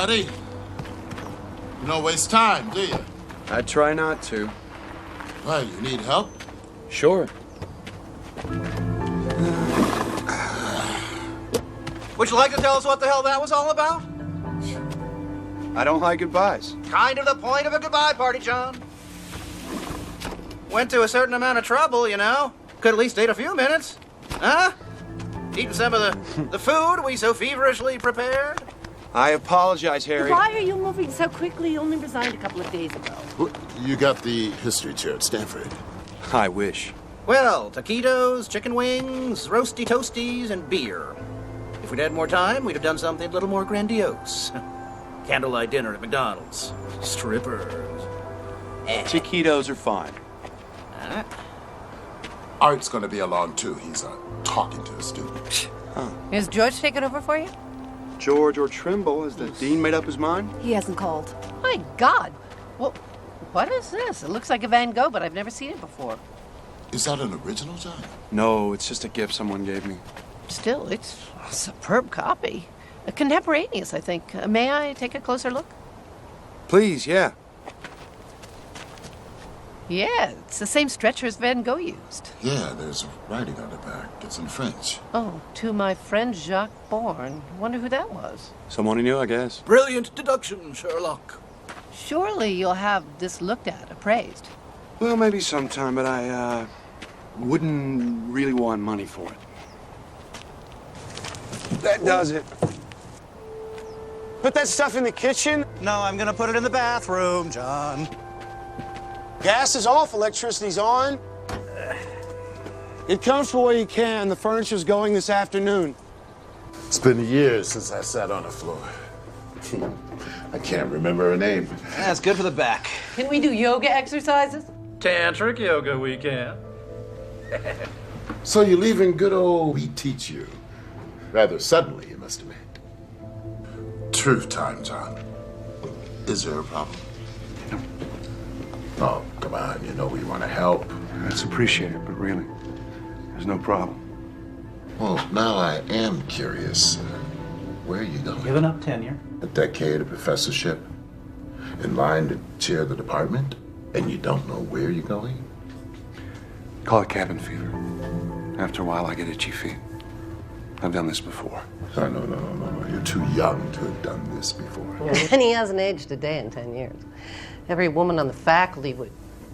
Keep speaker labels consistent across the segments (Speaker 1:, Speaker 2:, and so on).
Speaker 1: buddy. You don't waste time, do you?
Speaker 2: I try not to.
Speaker 1: Well, you need help?
Speaker 2: Sure.
Speaker 3: Would you like to tell us what the hell that was all about?
Speaker 2: I don't like goodbyes.
Speaker 3: Kind of the point of a goodbye party, John. Went to a certain amount of trouble, you know. Could at least stayed a few minutes. Huh? Eating some of the food we so feverishly prepared.
Speaker 2: I apologize, Harry.
Speaker 4: Why are you moving so quickly? You only resigned a couple of days ago.
Speaker 1: You got the history chair at Stanford.
Speaker 2: I wish.
Speaker 3: Well, taquitos, chicken wings, roasty toasties, and beer. If we'd had more time, we'd have done something a little more grandiose. Candlelight dinner at McDonald's. Strippers.
Speaker 2: Chiquitos are fine.
Speaker 1: Art's gonna be along too. He's talking to a student.
Speaker 4: Is George taking over for you?
Speaker 2: George or Trimble, has the dean made up his mind?
Speaker 4: He hasn't called. My God. Well, what is this? It looks like a Van Gogh, but I've never seen it before.
Speaker 1: Is that an original, John?
Speaker 2: No, it's just a gift someone gave me.
Speaker 4: Still, it's a superb copy. A contemporaneous, I think. May I take a closer look?
Speaker 2: Please, yeah.
Speaker 4: Yeah, it's the same stretcher as Van Gogh used.
Speaker 1: Yeah, there's writing on the back. It's in French.
Speaker 4: Oh, to my friend Jacques Bourne. Wonder who that was.
Speaker 2: Someone he knew, I guess.
Speaker 3: Brilliant deduction, Sherlock.
Speaker 4: Surely you'll have this looked at, appraised.
Speaker 2: Well, maybe sometime, but I, wouldn't really want money for it. That does it. Put that stuff in the kitchen.
Speaker 3: No, I'm gonna put it in the bathroom, John.
Speaker 5: Gas is off, electricity's on. It comes for where you can. The furniture's going this afternoon.
Speaker 1: It's been years since I sat on the floor. I can't remember her name.
Speaker 3: That's good for the back.
Speaker 4: Can we do yoga exercises?
Speaker 3: Tantric yoga weekend.
Speaker 1: So you're leaving good old We Teach You. Rather suddenly, you must admit. Truth time, John. Is there a problem?
Speaker 2: No.
Speaker 1: Oh, come on. You know we want to help.
Speaker 2: That's appreciated, but really, there's no problem.
Speaker 1: Well, now I am curious. Where are you going?
Speaker 3: Giving up tenure.
Speaker 1: A decade of professorship? In line to chair the department? And you don't know where you're going?
Speaker 2: Call it cabin fever. After a while, I get itchy feet. I've done this before.
Speaker 1: No. You're too young to have done this before.
Speaker 4: And he hasn't aged a day in 10 years. Every woman on the faculty would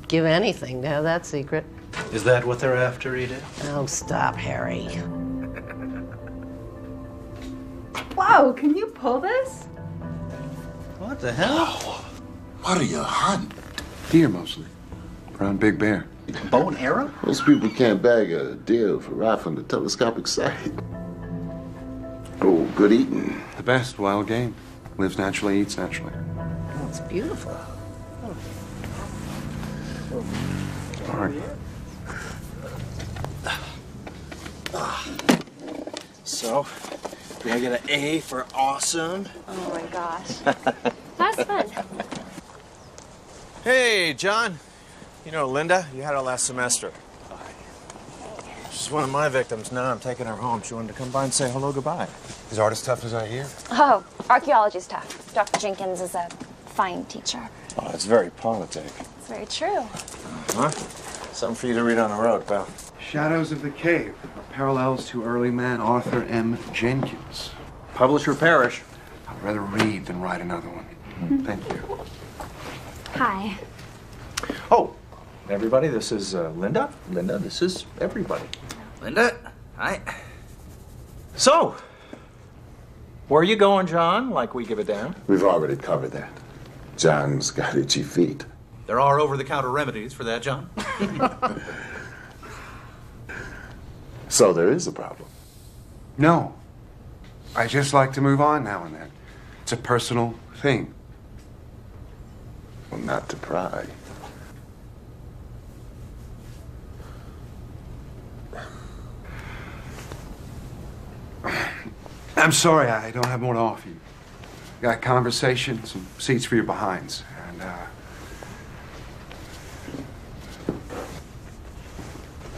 Speaker 4: give anything to have that secret.
Speaker 3: Is that what they're after, Edith?
Speaker 4: Oh, stop, Harry.
Speaker 6: Whoa, can you pull this?
Speaker 3: What the hell?
Speaker 1: What are you hunting?
Speaker 2: Deer, mostly. Around Big Bear.
Speaker 3: Bow and arrow?
Speaker 1: Most people can't bag a deer for rifle the telescopic sight. Oh, good eating.
Speaker 2: The best wild game. Lives naturally, eats naturally.
Speaker 4: Oh, it's beautiful.
Speaker 2: All right.
Speaker 3: So, do I get an A for awesome?
Speaker 6: Oh my gosh. That's fun.
Speaker 7: Hey, John. You know Linda? You had her last semester. She's one of my victims. Now I'm taking her home. She wanted to come by and say hello, goodbye.
Speaker 2: Is art as tough as I hear?
Speaker 6: Oh, archaeology's tough. Dr. Jenkins is a fine teacher.
Speaker 7: Oh, it's very politic.
Speaker 6: It's very true.
Speaker 7: Huh? Something for you to read on the road, pal.
Speaker 2: Shadows of the Cave. Parallels to early man Arthur M. Jenkins.
Speaker 3: Publisher Parrish.
Speaker 2: I'd rather read than write another one. Thank you.
Speaker 6: Hi.
Speaker 7: Oh, everybody, this is Linda. Linda, this is everybody.
Speaker 3: Linda, hi. So, where are you going, John? Like we give a damn?
Speaker 1: We've already covered that. John's got itchy feet.
Speaker 3: There are over-the-counter remedies for that, John.
Speaker 1: So there is a problem.
Speaker 2: No. I just like to move on now and then. It's a personal thing.
Speaker 1: Well, not to pry.
Speaker 2: I'm sorry, I don't have more to offer you. Got conversation, some seats for your behinds, and,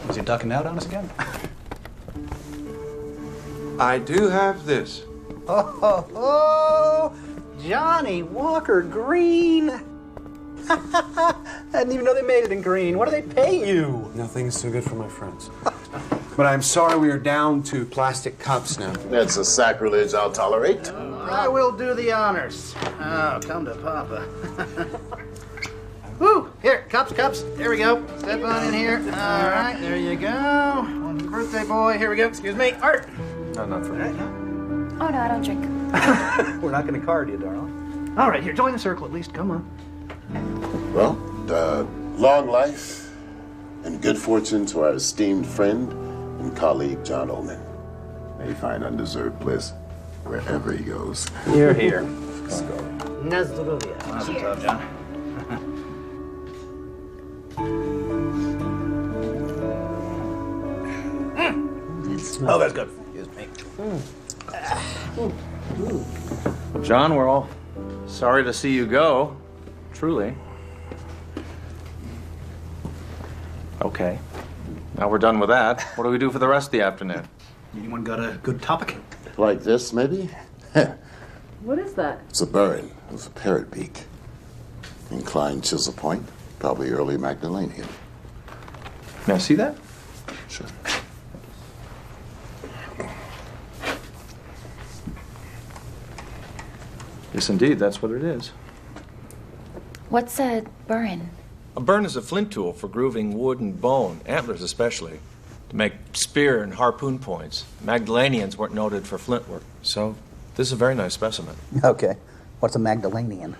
Speaker 3: Was he ducking out on us again?
Speaker 2: I do have this.
Speaker 3: Oh, Johnny Walker Green. I didn't even know they made it in green. What do they pay you?
Speaker 2: Nothing's too good for my friends. But I'm sorry we are down to plastic cups now.
Speaker 1: That's a sacrilege I'll tolerate.
Speaker 3: I will do the honors. Oh, come to Papa. Woo! Here, cups. There we go. Step on in here. All right, there you go. One for the birthday boy. Here we go. Excuse me. Art.
Speaker 7: No, not for me.
Speaker 6: Oh, no, I don't drink.
Speaker 3: We're not going to card you, darling. All right, here, join the circle at least. Come on.
Speaker 1: Well, long life and good fortune to our esteemed friend and colleague, John Ullman. May he find undeserved bliss wherever he goes.
Speaker 3: You're here.
Speaker 1: Let's go.
Speaker 4: Na zdrowie.
Speaker 3: Mazel tov, John. Oh, that's good. Excuse me.
Speaker 7: John, we're all sorry to see you go. Truly. Okay. Now we're done with that. What do we do for the rest of the afternoon?
Speaker 3: Anyone got a good topic?
Speaker 1: Like this, maybe?
Speaker 4: What is that?
Speaker 1: It's a burin. It was a parrot beak. Inclined chisel point. Probably early Magdalenian.
Speaker 7: May I see that?
Speaker 1: Sure.
Speaker 7: Yes, indeed. That's what it is.
Speaker 6: What's a burin?
Speaker 7: A burn is a flint tool for grooving wood and bone, antlers especially, to make spear and harpoon points. Magdalenians weren't noted for flint work, so this is a very nice specimen.
Speaker 8: Okay. What's a Magdalenian?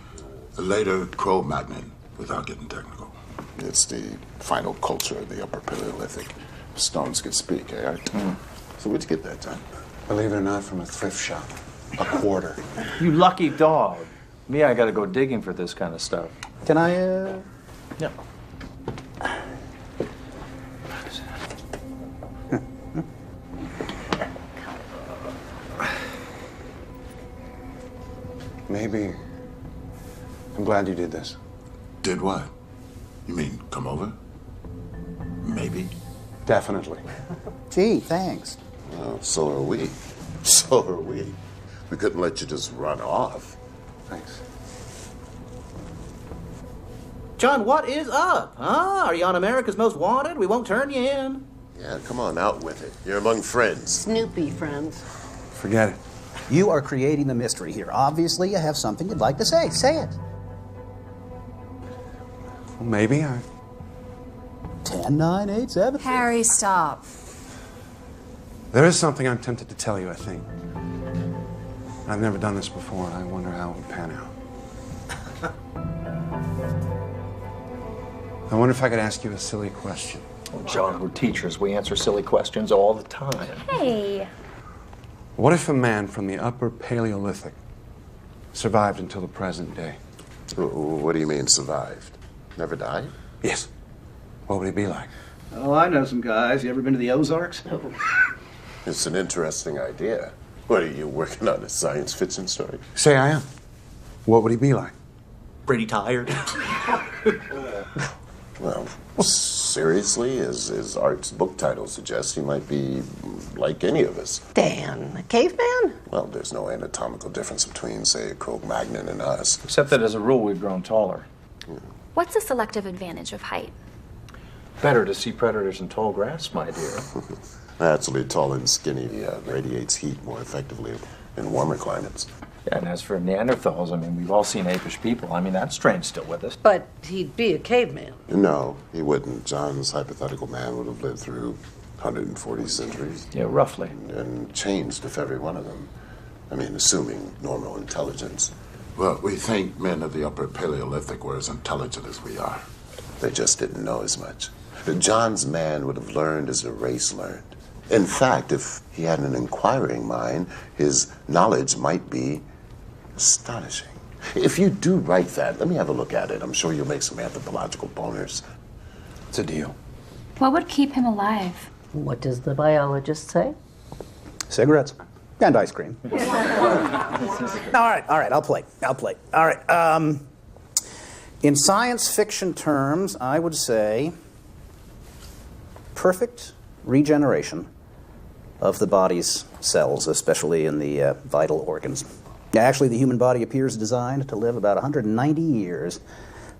Speaker 1: A later Cro-Magnon, without getting technical. It's the final culture of the Upper Paleolithic. Stones could speak, eh, Art? So where'd you get that, John?
Speaker 2: Believe it or not, from a thrift shop. A quarter.
Speaker 7: You lucky dog. Me, I gotta go digging for this kind of stuff.
Speaker 8: Can I,
Speaker 7: Yeah.
Speaker 2: Maybe. I'm glad you did this.
Speaker 1: Did what? You mean come over? Maybe.
Speaker 2: Definitely.
Speaker 8: Gee, thanks.
Speaker 1: Well, so are we. So are we. We couldn't let you just run off.
Speaker 2: Thanks.
Speaker 3: John, what is up? Huh? Are you on America's Most Wanted? We won't turn you in.
Speaker 1: Yeah, come on, out with it. You're among friends.
Speaker 4: Snoopy friends.
Speaker 2: Forget it.
Speaker 8: You are creating the mystery here. Obviously, you have something you'd like to say. Say it.
Speaker 2: Well, maybe.
Speaker 8: 10, 9, 8, 7.
Speaker 9: Harry, stop.
Speaker 2: There is something I'm tempted to tell you, I think. I've never done this before, and I wonder how it would pan out. I wonder if I could ask you a silly question.
Speaker 7: Oh, John, we're teachers. We answer silly questions all the time.
Speaker 6: Hey.
Speaker 2: What if a man from the Upper Paleolithic survived until the present day?
Speaker 1: What do you mean, survived? Never died?
Speaker 2: Yes. What would he be like?
Speaker 3: Oh, I know some guys. You ever been to the Ozarks?
Speaker 1: It's an interesting idea. What are you working on, a science fiction story?
Speaker 2: Say I am. What would he be like?
Speaker 3: Pretty tired.
Speaker 1: Well, seriously, as Art's book title suggests, he might be like any of us.
Speaker 4: Dan, a caveman?
Speaker 1: Well, there's no anatomical difference between, say, a Cro-Magnon and us.
Speaker 7: Except that as a rule, we've grown taller.
Speaker 6: What's the selective advantage of height?
Speaker 7: Better to see predators in tall grass, my dear.
Speaker 1: Naturally, tall and skinny radiates heat more effectively in warmer climates.
Speaker 7: Yeah, and as for Neanderthals, I mean, we've all seen apish people. I mean, that strain's still with us.
Speaker 4: But he'd be a caveman.
Speaker 1: No, he wouldn't. John's hypothetical man would have lived through 140 centuries.
Speaker 7: Yeah, roughly.
Speaker 1: And changed with every one of them. I mean, assuming normal intelligence. Well, we think men of the Upper Paleolithic were as intelligent as we are. They just didn't know as much. John's man would have learned as the race learned. In fact, if he had an inquiring mind, his knowledge might be astonishing. If you do write that, let me have a look at it. I'm sure you'll make some anthropological boners.
Speaker 2: It's a deal.
Speaker 6: What would keep him alive?
Speaker 4: What does the biologist say?
Speaker 8: Cigarettes. And ice cream. All right, I'll play. All right, in science fiction terms, I would say perfect regeneration of the body's cells, especially in the vital organs. Actually, the human body appears designed to live about 190 years.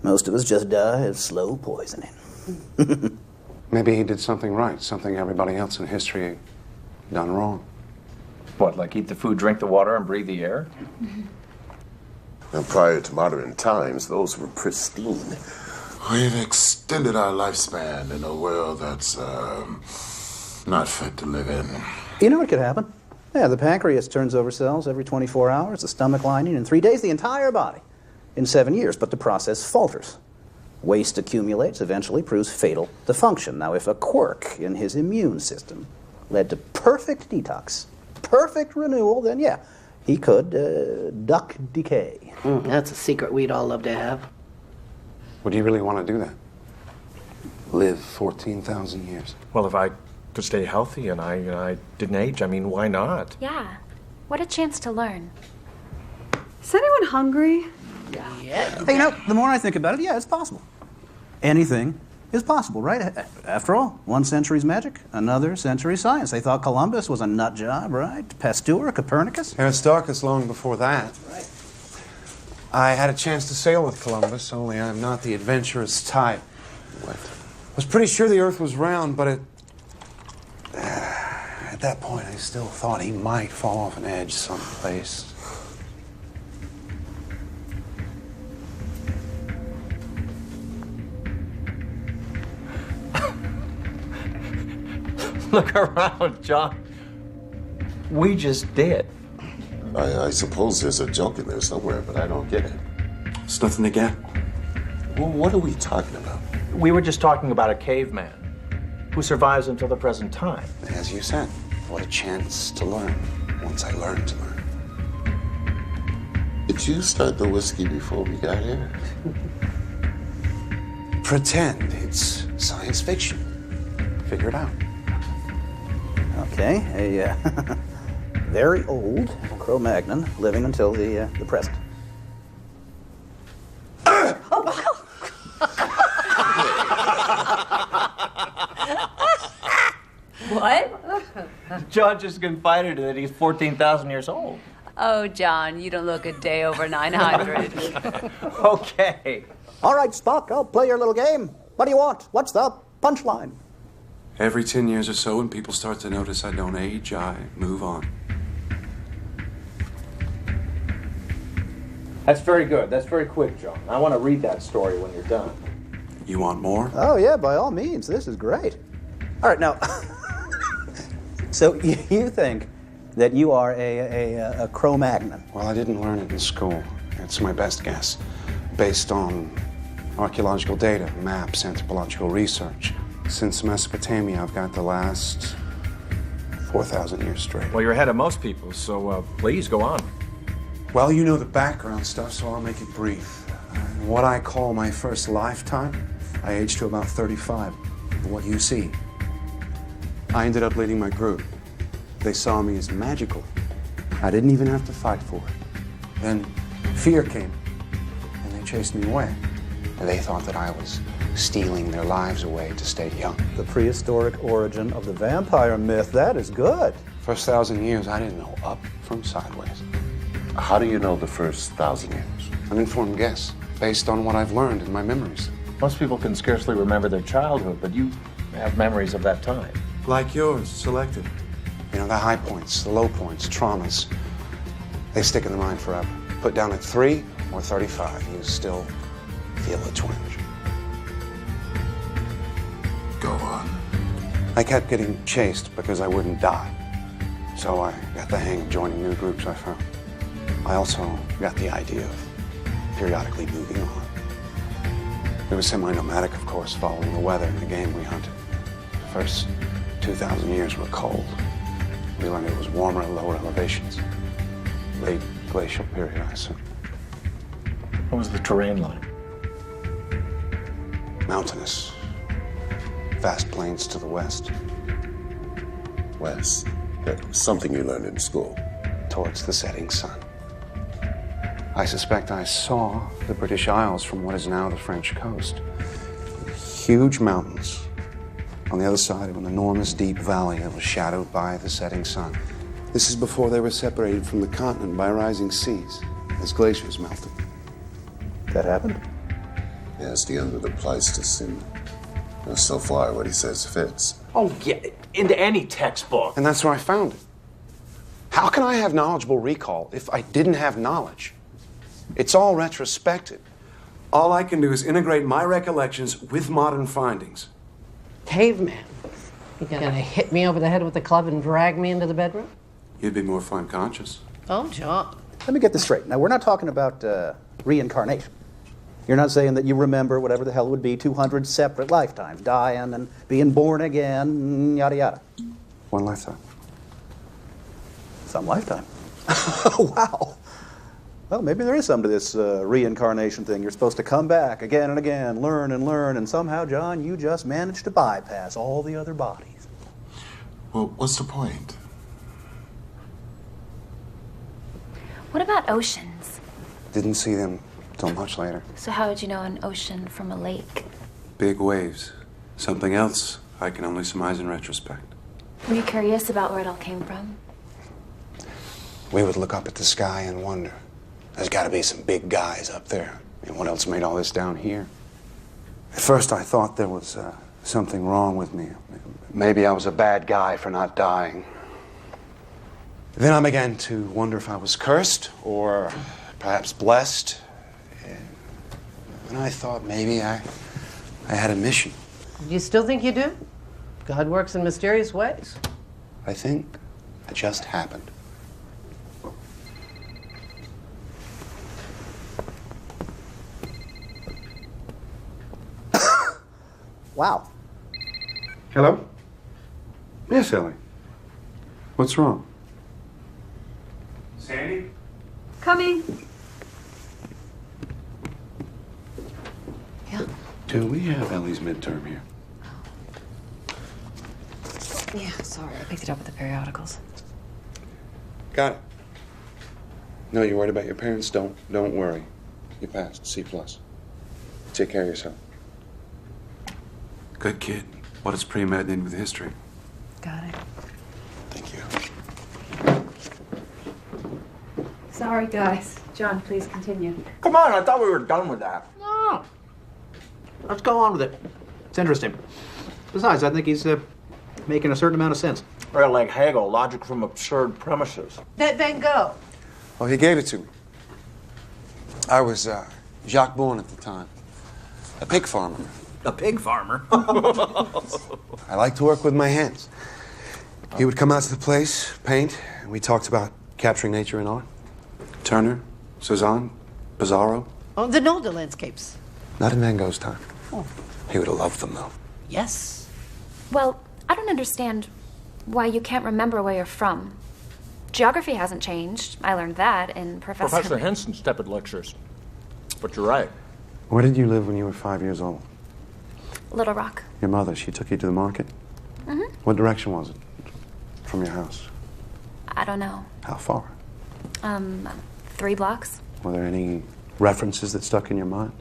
Speaker 8: Most of us just die of slow poisoning.
Speaker 2: Maybe he did something right, something everybody else in history done wrong.
Speaker 7: What, like eat the food, drink the water, and breathe the air?
Speaker 1: Now, prior to modern times, those were pristine. We've extended our lifespan in a world that's not fit to live in.
Speaker 8: You know what could happen? Yeah, the pancreas turns over cells every 24 hours, the stomach lining in 3 days, the entire body in 7 years, but the process falters. Waste accumulates, eventually proves fatal to function. Now, if a quirk in his immune system led to perfect detox, perfect renewal, then yeah, he could duck decay.
Speaker 4: That's a secret we'd all love to have.
Speaker 2: Would you really want to do that? Live 14,000 years?
Speaker 7: Well, if I could stay healthy and I didn't age, I mean, why not?
Speaker 6: Yeah. What a chance to learn.
Speaker 9: Is anyone hungry?
Speaker 8: Hey, you know, the more I think about it, yeah, it's possible. Anything is possible, right? After all, one century's magic, another century's science. They thought Columbus was a nut job, right? Pasteur, Copernicus.
Speaker 2: Aristarchus long before that.
Speaker 8: Right.
Speaker 2: I had a chance to sail with Columbus, only I'm not the adventurous type.
Speaker 1: What?
Speaker 2: I was pretty sure the Earth was round, but at that point I still thought he might fall off an edge someplace.
Speaker 7: Look around, John. We just did.
Speaker 1: I suppose there's a joke in there somewhere, but I don't get it.
Speaker 2: It's nothing to get.
Speaker 1: Well, what are we talking about?
Speaker 7: We were just talking about a caveman who survives until the present time.
Speaker 2: As you said, what a chance to learn once I learned to learn.
Speaker 1: Did you start the whiskey before we got here?
Speaker 2: Pretend it's science fiction. Figure it out.
Speaker 8: Okay, a very old Cro-Magnon living until the present.
Speaker 9: What?
Speaker 7: John just confided that he's 14,000 years old.
Speaker 9: Oh, John, you don't look a day over 900.
Speaker 7: Okay.
Speaker 8: All right, Spock, I'll play your little game. What do you want? What's the punchline?
Speaker 2: Every 10 years or so, when people start to notice I don't age, I move on.
Speaker 7: That's very good. That's very quick, John. I want to read that story when you're done.
Speaker 2: You want more?
Speaker 8: Oh, yeah, by all means. This is great. All right, now, so you think that you are a Cro-Magnon?
Speaker 2: Well, I didn't learn it in school. It's my best guess, based on archaeological data, maps, anthropological research. Since Mesopotamia, I've got the last 4,000 years straight.
Speaker 7: Well, you're ahead of most people, so please go on.
Speaker 2: Well, you know the background stuff, so I'll make it brief. In what I call my first lifetime, I aged to about 35. What you see. I ended up leading my group. They saw me as magical. I didn't even have to fight for it. Then fear came, and they chased me away. And they thought that I was stealing their lives away to stay young.
Speaker 8: The prehistoric origin of the vampire myth. That is good.
Speaker 2: First 1,000 years, I didn't know up from sideways.
Speaker 1: How do you know the first 1,000 years?
Speaker 2: An informed guess, based on what I've learned in my memories.
Speaker 7: Most people can scarcely remember their childhood, but you have memories of that time.
Speaker 2: Like yours, selected. You know, the high points, the low points, traumas. They stick in the mind forever. Put down at 3 or 35, you still feel a twinge.
Speaker 1: Go on.
Speaker 2: I kept getting chased because I wouldn't die. So I got the hang of joining new groups I found. I also got the idea of periodically moving on. It was semi-nomadic, of course, following the weather and the game we hunted. The first 2,000 years were cold. We learned it was warmer at lower elevations. Late glacial period, I assume.
Speaker 7: What was the terrain like?
Speaker 2: Mountainous. Vast plains to the west.
Speaker 1: Wes, that's something you learned in school.
Speaker 2: Towards the setting sun. I suspect I saw the British Isles from what is now the French coast. Huge mountains on the other side of an enormous deep valley that was shadowed by the setting sun. This is before they were separated from the continent by rising seas, as glaciers melted.
Speaker 8: That happened?
Speaker 1: Yeah, it's the end of the Pleistocene. So far, what he says fits.
Speaker 7: Oh, yeah, into any textbook.
Speaker 2: And that's where I found it. How can I have knowledgeable recall if I didn't have knowledge? It's all retrospective. All I can do is integrate my recollections with modern findings.
Speaker 4: Caveman. You gonna hit me over the head with the club and drag me into the bedroom?
Speaker 2: You'd be more fun conscious.
Speaker 4: Oh, John.
Speaker 8: Let me get this straight. Now, we're not talking about reincarnation. You're not saying that you remember whatever the hell it would be 200 separate lifetimes, dying and being born again, yada yada.
Speaker 2: One lifetime.
Speaker 8: Some lifetime. Wow. Well, maybe there is something to this reincarnation thing. You're supposed to come back again and again, learn, and somehow, John, you just managed to bypass all the other bodies.
Speaker 1: Well, what's the point?
Speaker 6: What about oceans?
Speaker 2: Didn't see them till much later.
Speaker 6: So how would you know an ocean from a lake?
Speaker 2: Big waves. Something else I can only surmise in retrospect.
Speaker 6: Were you curious about where it all came from?
Speaker 2: We would look up at the sky and wonder. There's got to be some big guys up there. I mean, what else made all this down here? At first, I thought there was something wrong with me. Maybe I was a bad guy for not dying. Then I began to wonder if I was cursed or perhaps blessed. And I thought maybe I had a mission.
Speaker 4: Do you still think you do? God works in mysterious ways.
Speaker 2: I think it just happened.
Speaker 8: Wow.
Speaker 2: Hello? Yes, Ellie. What's wrong? Sandy?
Speaker 9: Coming.
Speaker 4: Yeah.
Speaker 2: Do we have Ellie's midterm here?
Speaker 9: Yeah, sorry. I picked it up with the periodicals.
Speaker 2: Got it. No, you're worried about your parents? Don't worry. You passed. C+. Take care of yourself. Good kid. What is pre-med in with history?
Speaker 9: Got it.
Speaker 2: Thank you.
Speaker 9: Sorry, guys. John, please continue.
Speaker 3: Come on, I thought we were done with that. No. Let's go on with it. It's interesting. Besides, I think he's making a certain amount of sense. Or like Hegel, logic from absurd premises.
Speaker 4: Then go.
Speaker 2: Oh, he gave it to me. I was Jacques Bourne at the time. A pig farmer.
Speaker 3: A pig farmer?
Speaker 2: I like to work with my hands. He would come out to the place, paint, and we talked about capturing nature in art. Turner, Cezanne, Pizarro.
Speaker 4: Oh, the Nolde landscapes.
Speaker 2: Not in Van Gogh's time. Oh. He would have loved them, though.
Speaker 4: Yes.
Speaker 6: Well, I don't understand why you can't remember where you're from. Geography hasn't changed. I learned that in
Speaker 7: Professor Henson's tepid lectures. But you're right.
Speaker 2: Where did you live when you were 5 years old?
Speaker 6: Little Rock.
Speaker 2: Your mother, she took you to the market?
Speaker 6: Mm-hmm.
Speaker 2: What direction was it from your house?
Speaker 6: I don't know.
Speaker 2: How far?
Speaker 6: 3 blocks.
Speaker 2: Were there any references that stuck in your mind?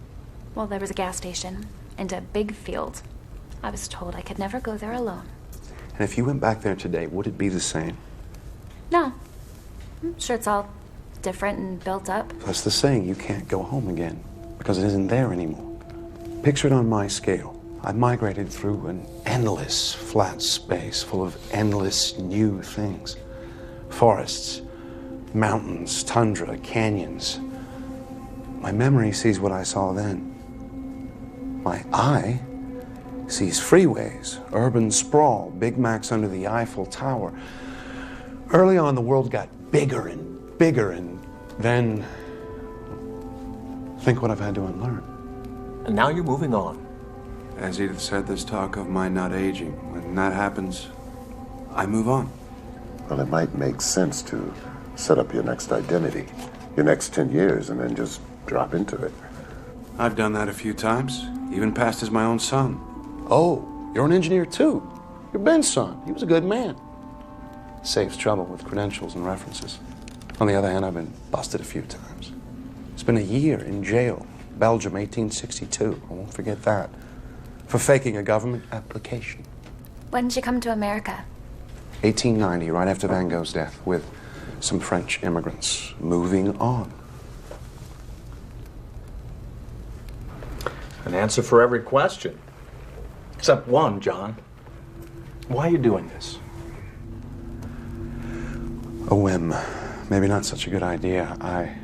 Speaker 6: Well, there was a gas station and a big field. I was told I could never go there alone.
Speaker 2: And if you went back there today, would it be the same?
Speaker 6: No. I'm sure it's all different and built up.
Speaker 2: That's the saying, you can't go home again because it isn't there anymore. Picture it on my scale. I migrated through an endless flat space full of endless new things. Forests, mountains, tundra, canyons. My memory sees what I saw then. My eye sees freeways, urban sprawl, Big Macs under the Eiffel Tower. Early on, the world got bigger and bigger, and then think what I've had to unlearn.
Speaker 7: And now you're moving on.
Speaker 2: As Edith said, there's talk of my not aging. When that happens, I move on.
Speaker 1: Well, it might make sense to set up your next identity, your next 10 years, and then just drop into it.
Speaker 2: I've done that a few times, even passed as my own son. Oh, you're an engineer too. You're Ben's son. He was a good man. Saves trouble with credentials and references. On the other hand, I've been busted a few times. Spent a year in jail, Belgium, 1862. I won't forget that. For faking a government application.
Speaker 6: When did you come to America?
Speaker 2: 1890, right after Van Gogh's death, with some French immigrants moving on.
Speaker 7: An answer for every question. Except one, John. Why are you doing this?
Speaker 2: A whim. Maybe not such a good idea. I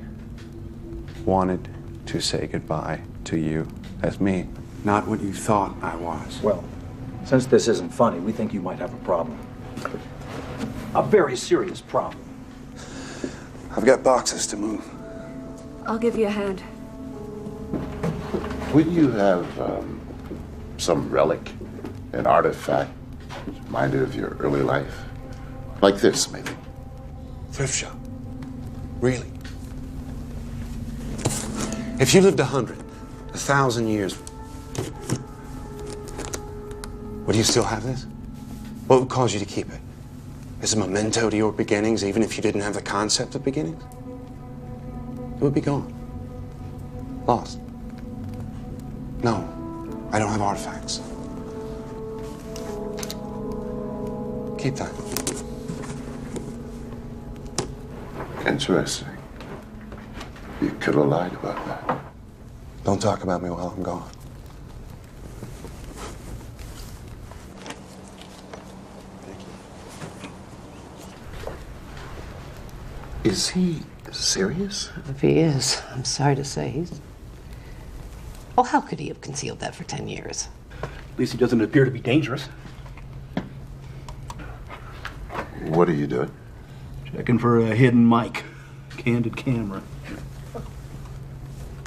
Speaker 2: wanted to say goodbye to you as me, not what you thought I was.
Speaker 7: Well, since this isn't funny, we think you might have a problem. A very serious problem.
Speaker 2: I've got boxes to move.
Speaker 9: I'll give you a hand.
Speaker 1: Would you have some relic, an artifact, reminded of your early life? Like this, maybe?
Speaker 2: Thrift shop. Really? If you lived 100, 1,000 years, would you still have this? What would cause you to keep it? As a memento to your beginnings, even if you didn't have the concept of beginnings? It would be gone. Lost. No, I don't have artifacts. Keep that.
Speaker 1: Interesting. You could have lied about that.
Speaker 2: Don't talk about me while I'm gone.
Speaker 1: Is he serious?
Speaker 4: If he is, I'm sorry to say he's... Oh, how could he have concealed that for 10 years?
Speaker 5: At least he doesn't appear to be dangerous.
Speaker 1: What are you doing?
Speaker 5: Checking for a hidden mic. Candid camera.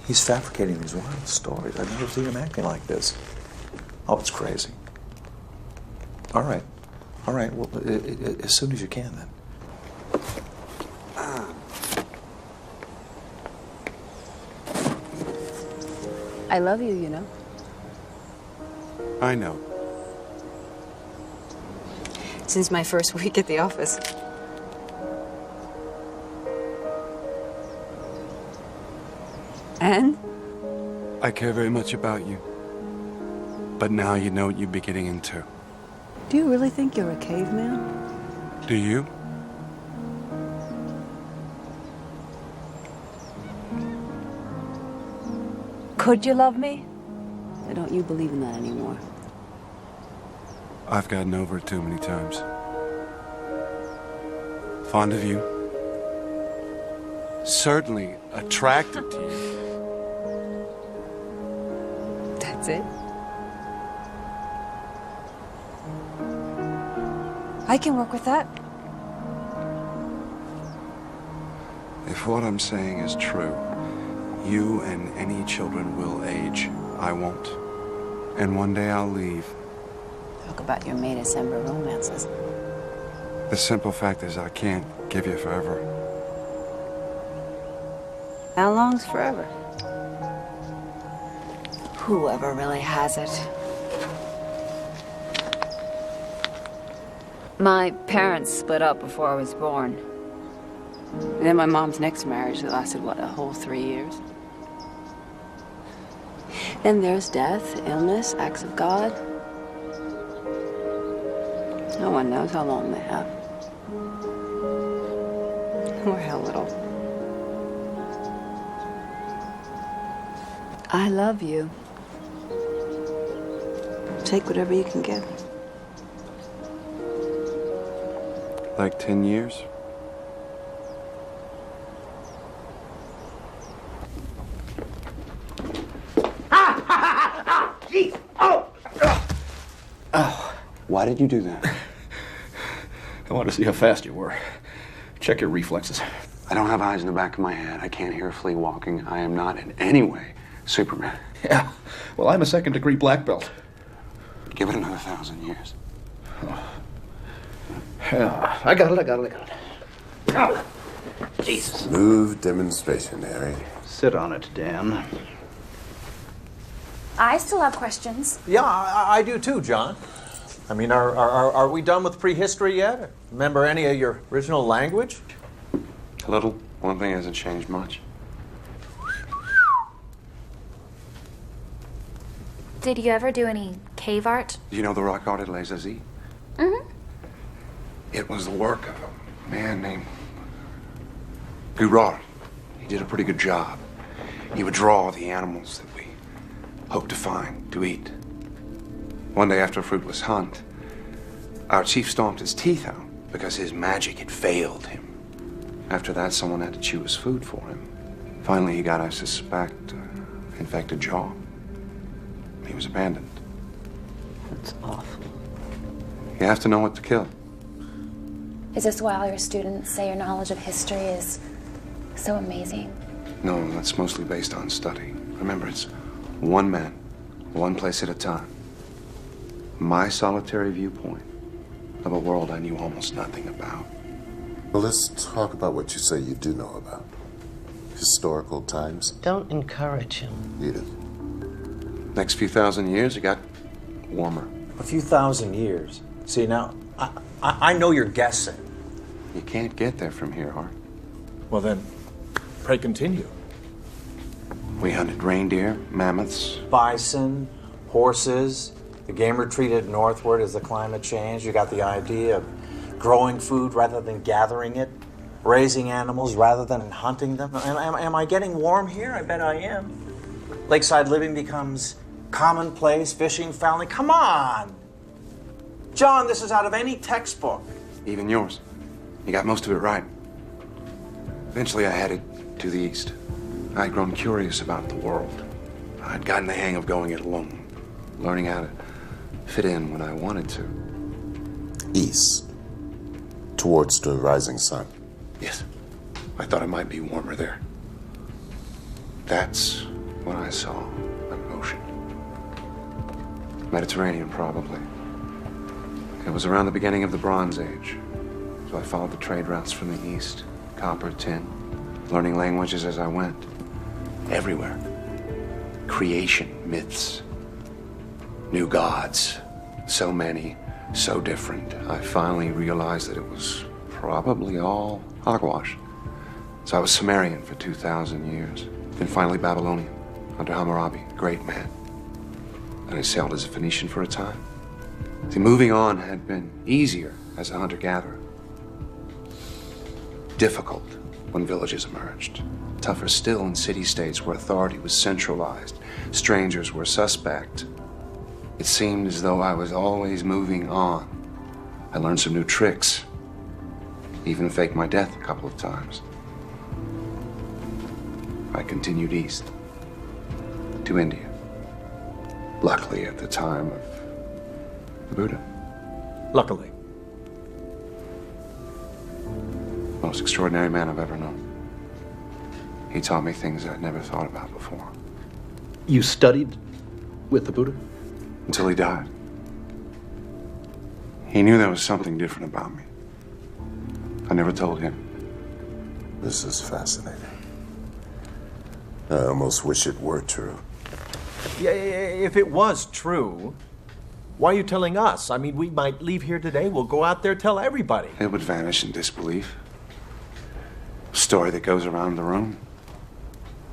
Speaker 10: He's fabricating these wild stories. I've never seen him acting like this. Oh, it's crazy. All right. Well, as soon as you can, then.
Speaker 9: I love you, you know.
Speaker 2: I know.
Speaker 9: Since my first week at the office. And?
Speaker 2: I care very much about you. But now you know what you'd be getting into.
Speaker 9: Do you really think you're a caveman?
Speaker 2: Do you?
Speaker 9: Could you love me? Or don't you believe in that anymore?
Speaker 2: I've gotten over it too many times. Fond of you. Certainly attracted to you.
Speaker 9: That's it? I can work with that.
Speaker 2: If what I'm saying is true, you and any children will age. I won't. And one day I'll leave.
Speaker 9: Talk about your May December romances.
Speaker 2: The simple fact is I can't give you forever.
Speaker 9: How long's forever? Whoever really has it. My parents split up before I was born. And then my mom's next marriage that lasted, what, a whole 3 years? Then there's death, illness, acts of God. No one knows how long they have. Or how little. I love you. Take whatever you can get.
Speaker 2: Like 10 years?
Speaker 5: Jeez! Oh!
Speaker 2: Why did you do that?
Speaker 5: I wanted to see how fast you were. Check your reflexes.
Speaker 2: I don't have eyes in the back of my head. I can't hear a flea walking. I am not in any way Superman.
Speaker 5: Yeah. Well, I'm a second-degree black belt.
Speaker 2: Give it another 1,000 years.
Speaker 5: Yeah, I got it. Oh, Jesus.
Speaker 1: Smooth demonstration, Harry.
Speaker 5: Sit on it, Dan.
Speaker 6: I still have questions.
Speaker 7: Yeah, I do too, John. I mean, are we done with prehistory yet? Remember any of your original language?
Speaker 2: A little. One thing hasn't changed much.
Speaker 6: Did you ever do any cave art?
Speaker 2: Do you know the rock art at Les Aziz?
Speaker 6: Mm-hmm.
Speaker 2: It was the work of a man named Gurard. He did a pretty good job. He would draw the animals that we hoped to find, to eat. One day after a fruitless hunt, our chief stomped his teeth out because his magic had failed him. After that, someone had to chew his food for him. Finally, he got, I suspect, infected jaw. He was abandoned.
Speaker 4: That's awful.
Speaker 2: You have to know what to kill.
Speaker 6: Is this why all your students say your knowledge of history is so amazing?
Speaker 2: No, that's mostly based on study. Remember, it's one man, one place at a time. My solitary viewpoint of a world I knew almost nothing about.
Speaker 1: Well, let's talk about what you say you do know about. Historical times.
Speaker 4: Don't encourage him.
Speaker 1: Edith.
Speaker 2: Next few thousand years, it got warmer.
Speaker 10: A few thousand years. See, now, I know you're guessing.
Speaker 2: You can't get there from here, Art.
Speaker 7: Well then, pray continue.
Speaker 2: We hunted reindeer, mammoths.
Speaker 10: Bison, horses. The game retreated northward as the climate changed. You got the idea of growing food rather than gathering it, raising animals rather than hunting them. Am I getting warm here? I bet I am. Lakeside living becomes commonplace, fishing, fouling. Come on! John, this is out of any textbook.
Speaker 2: Even yours. You got most of it right. Eventually, I headed to the east. I'd grown curious about the world. I'd gotten the hang of going it alone, learning how to fit in when I wanted to.
Speaker 1: East. Towards the rising sun.
Speaker 2: Yes. I thought it might be warmer there. That's when I saw an ocean. Mediterranean, probably. It was around the beginning of the Bronze Age. So I followed the trade routes from the east. Copper, tin, learning languages as I went. Everywhere. Creation, myths, new gods. So many, so different. I finally realized that it was probably all hogwash. So I was Sumerian for 2,000 years. Then finally Babylonian, under Hammurabi, great man. And I sailed as a Phoenician for a time. See, moving on had been easier as a hunter-gatherer. Difficult when villages emerged. Tougher still in city-states where authority was centralized. Strangers were suspect. It seemed as though I was always moving on. I learned some new tricks. Even faked my death a couple of times. I continued east to India. Luckily, at the time of the Buddha.
Speaker 7: Luckily.
Speaker 2: Most extraordinary man I've ever known. He taught me things I'd never thought about before.
Speaker 5: You studied with the Buddha?
Speaker 2: Until he died. He knew there was something different about me. I never told him.
Speaker 1: This is fascinating. I almost wish it were true.
Speaker 7: Yeah, if it was true, why are you telling us? I mean, we might leave here today, we'll go out there, tell everybody.
Speaker 2: It would vanish in disbelief. A story that goes around the room.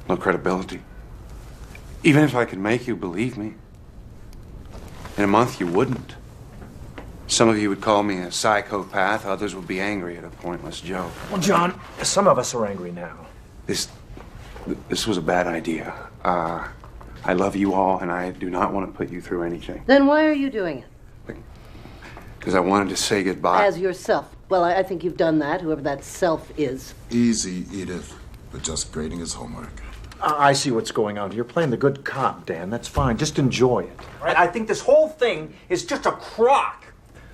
Speaker 2: No credibility. Even if I could make you believe me, in a month you wouldn't. Some of you would call me a psychopath, others would be angry at a pointless joke.
Speaker 7: Well, John, some of us are angry now.
Speaker 2: This was a bad idea. I love you all, and I do not want to put you through anything.
Speaker 4: Then why are you doing it?
Speaker 2: Because I wanted to say goodbye.
Speaker 4: As yourself. Well, I think you've done that, whoever that self is.
Speaker 1: Easy, Edith. We're just grading his homework.
Speaker 7: I see what's going on. You're playing the good cop, Dan. That's fine. Just enjoy it.
Speaker 10: Right? I think this whole thing is just a crock.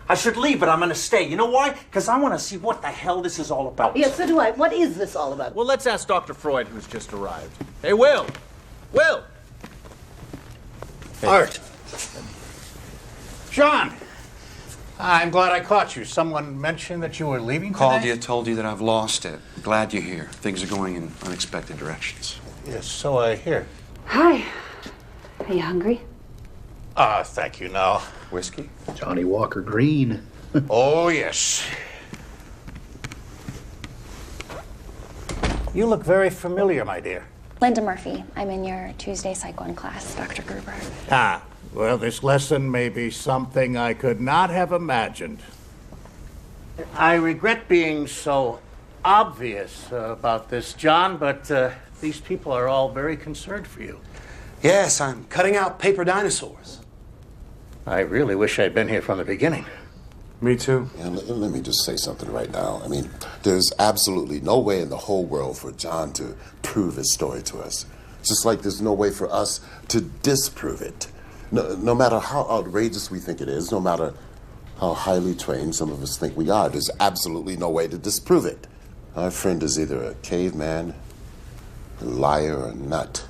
Speaker 10: I should leave, but I'm going to stay. You know why? Because I want to see what the hell this is all about.
Speaker 4: Yes, so do I. What is this all about?
Speaker 7: Well, let's ask Dr. Freud, who's just arrived. Hey, Will! Will!
Speaker 11: Art. John! I'm glad I caught you. Someone mentioned that you were leaving
Speaker 2: Called
Speaker 11: today?
Speaker 2: you, told you that I've lost it. Glad you're here. Things are going in unexpected directions.
Speaker 11: Yes, so I hear.
Speaker 6: Hi. Are you hungry?
Speaker 11: Thank you, no.
Speaker 2: Whiskey?
Speaker 11: Johnny Walker Green. Oh, yes. You look very familiar, my dear.
Speaker 6: Linda Murphy. I'm in your Tuesday Psych 1 class, Dr. Gruber.
Speaker 11: Well, this lesson may be something I could not have imagined. I regret being so obvious about this, John, but these people are all very concerned for you.
Speaker 2: Yes, I'm cutting out paper dinosaurs.
Speaker 11: I really wish I'd been here from the beginning.
Speaker 2: Me too.
Speaker 1: Yeah, let me just say something right now. I mean, there's absolutely no way in the whole world for John to prove his story to us. Just like there's no way for us to disprove it. No matter how outrageous we think it is, no matter how highly trained some of us think we are, there's absolutely no way to disprove it. Our friend is either a caveman, a liar, or a nut.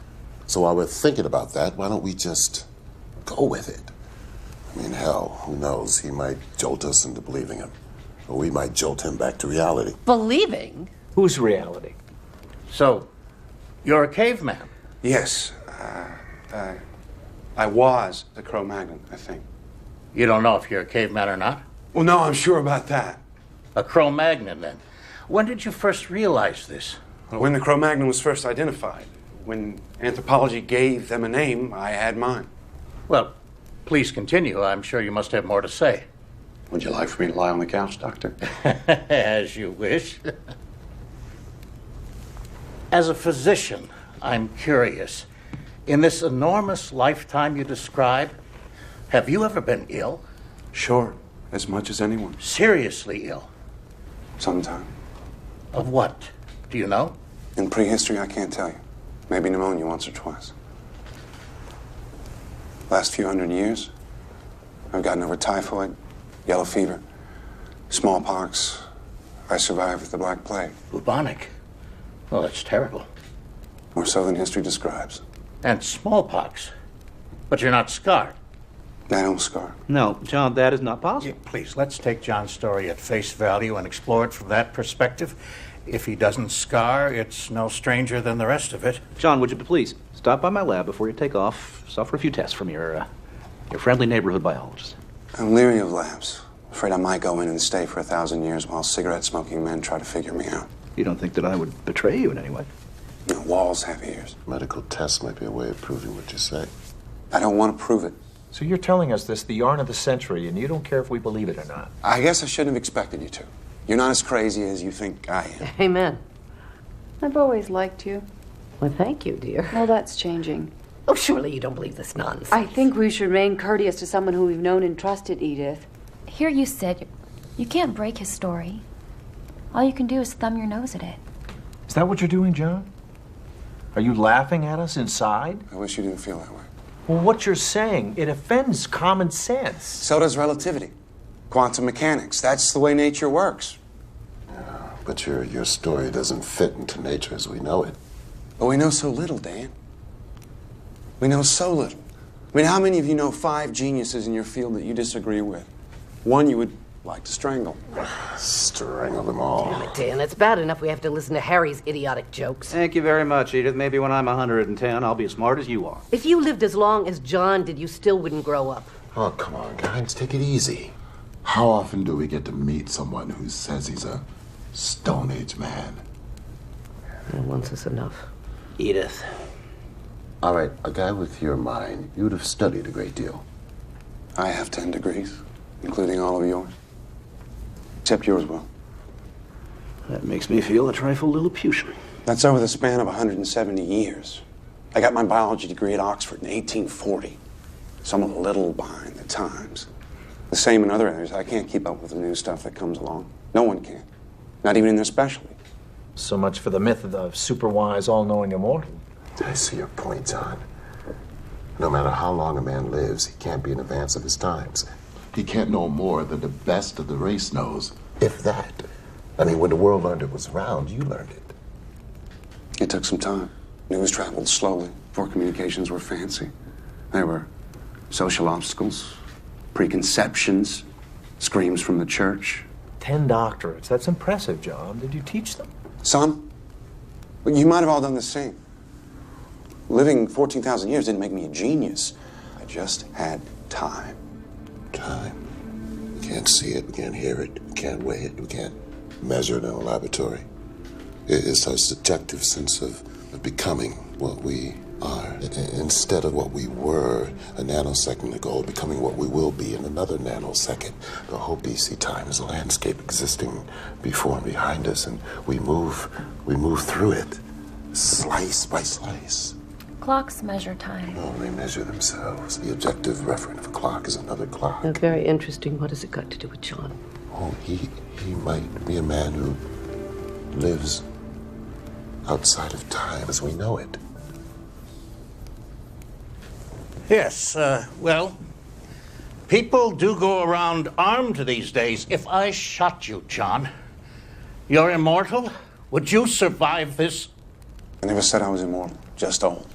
Speaker 1: So while we're thinking about that, why don't we just go with it? I mean, hell, who knows? He might jolt us into believing him. Or we might jolt him back to reality.
Speaker 4: Believing?
Speaker 7: Whose reality?
Speaker 11: So, you're a caveman?
Speaker 2: Yes. I was the Cro-Magnon, I think.
Speaker 11: You don't know if you're a caveman or not?
Speaker 2: Well, no, I'm sure about that.
Speaker 11: A Cro-Magnon, then. When did you first realize this?
Speaker 2: When the Cro-Magnon was first identified. When anthropology gave them a name, I had mine.
Speaker 11: Well, please continue. I'm sure you must have more to say.
Speaker 2: Would you like for me to lie on the couch, Doctor?
Speaker 11: As you wish. As a physician, I'm curious. In this enormous lifetime you describe, have you ever been ill?
Speaker 2: Sure, as much as anyone.
Speaker 11: Seriously ill?
Speaker 2: Sometime.
Speaker 11: Of what? Do you know?
Speaker 2: In prehistory, I can't tell you. Maybe pneumonia once or twice. Last few hundred years, I've gotten over typhoid, yellow fever, smallpox. I survived the Black Plague.
Speaker 11: Bubonic? Well, that's terrible.
Speaker 2: More so than history describes.
Speaker 11: And smallpox. But you're not scarred.
Speaker 2: I don't scar.
Speaker 3: No, John, that is not possible.
Speaker 11: Yeah, please, let's take John's story at face value and explore it from that perspective. If he doesn't scar, it's no stranger than the rest of it.
Speaker 3: John, would you please stop by my lab before you take off? Suffer a few tests from your friendly neighborhood biologist.
Speaker 2: I'm leery of labs. Afraid I might go in and stay for 1,000 years while cigarette-smoking men try to figure me out.
Speaker 3: You don't think that I would betray you in any way?
Speaker 2: You know, walls have ears.
Speaker 1: Medical tests might be a way of proving what you say.
Speaker 2: I don't want to prove it.
Speaker 7: So you're telling us this, the yarn of the century, and you don't care if we believe it or not?
Speaker 2: I guess I shouldn't have expected you to. You're not as crazy as you think I am.
Speaker 4: Amen.
Speaker 9: I've always liked you.
Speaker 4: Well, thank you, dear.
Speaker 9: Well, that's changing.
Speaker 4: Oh, surely you don't believe this nonsense.
Speaker 9: I think we should remain courteous to someone who we've known and trusted, Edith.
Speaker 6: Here you sit. You can't break his story. All you can do is thumb your nose at it.
Speaker 7: Is that what you're doing, John? Are you laughing at us inside?
Speaker 2: I wish you didn't feel that way.
Speaker 7: Well, what you're saying, it offends common sense.
Speaker 2: So does relativity. Quantum mechanics. That's the way nature works.
Speaker 1: Yeah, but your story doesn't fit into nature as we know it.
Speaker 2: But we know so little, Dan. We know so little. I mean, how many of you know 5 geniuses in your field that you disagree with? One you would like to strangle.
Speaker 1: Strangle them all.
Speaker 4: Damn it, Dan. It's bad enough we have to listen to Harry's idiotic jokes.
Speaker 3: Thank you very much, Edith. Maybe when I'm 110, I'll be as smart as you are.
Speaker 4: If you lived as long as John did, you still wouldn't grow up.
Speaker 1: Oh, come on, guys. Take it easy. How often do we get to meet someone who says he's a Stone Age man?
Speaker 4: Yeah, once is enough.
Speaker 3: Edith.
Speaker 1: All right, a guy with your mind, you'd have studied a great deal.
Speaker 2: I have 10 degrees, including all of yours. Except yours, Will.
Speaker 3: That makes me feel a trifle Lilliputian.
Speaker 2: That's over the span of 170 years. I got my biology degree at Oxford in 1840. So I'm a little behind the times. The same in other areas. I can't keep up with the new stuff that comes along. No one can. Not even in their specialty.
Speaker 7: So much for the myth of the super-wise, all-knowing immortal.
Speaker 1: I see your point, John. No matter how long a man lives, he can't be in advance of his times. He can't know more than the best of the race knows, if that. I mean, when the world learned it was round, you learned it.
Speaker 2: It took some time. News traveled slowly before communications were fancy. There were social obstacles, preconceptions, screams from the church.
Speaker 7: 10 doctorates. That's impressive, John. Did you teach them?
Speaker 2: Some. But you might have all done the same. Living 14,000 years didn't make me a genius. I just had time.
Speaker 1: Time. We can't see it, we can't hear it, we can't weigh it, we can't measure it in a laboratory. It's our subjective sense of becoming what we are. Instead of what we were a nanosecond ago, becoming what we will be in another nanosecond. The whole BC time is a landscape existing before and behind us, and we move through it, slice by slice.
Speaker 6: Clocks measure time.
Speaker 1: No, they measure themselves. The objective reference of a clock is another clock.
Speaker 4: Oh, very interesting. What has it got to do with John?
Speaker 1: Oh, he might be a man who lives outside of time as we know it.
Speaker 11: Yes, well, people do go around armed these days. If I shot you, John, you're immortal? Would you survive this?
Speaker 2: I never said I was immortal, just old.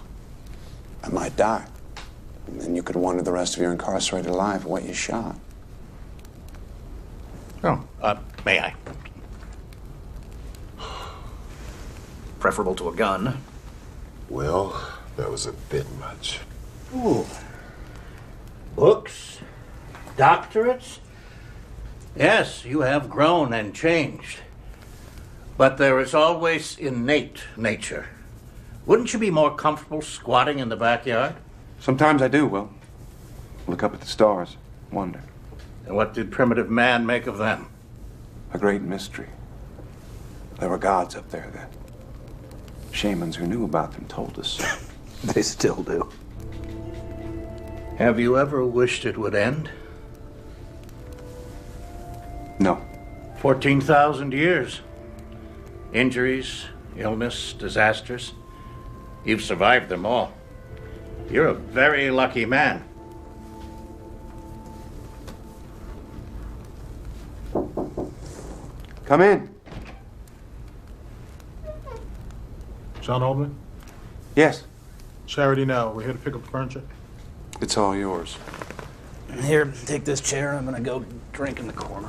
Speaker 2: I might die. And then you could wonder the rest of your incarcerated life what you shot.
Speaker 11: Oh, may I?
Speaker 3: Preferable to a gun.
Speaker 1: Well, that was a bit much.
Speaker 11: Ooh. Books? Doctorates? Yes, you have grown and changed. But there is always innate nature. Wouldn't you be more comfortable squatting in the backyard?
Speaker 2: Sometimes I do, Will. Look up at the stars, wonder.
Speaker 11: And what did primitive man make of them?
Speaker 2: A great mystery. There were gods up there then. Shamans who knew about them told us so.
Speaker 8: They still do.
Speaker 11: Have you ever wished it would end?
Speaker 2: No.
Speaker 11: 14,000 years. Injuries, illness, disasters. You've survived them all. You're a very lucky man.
Speaker 2: Come in.
Speaker 12: John Oldman?
Speaker 2: Yes.
Speaker 12: Charity now. We're here to pick up the furniture.
Speaker 2: It's all yours.
Speaker 10: Here, take this chair. I'm gonna go drink in the corner.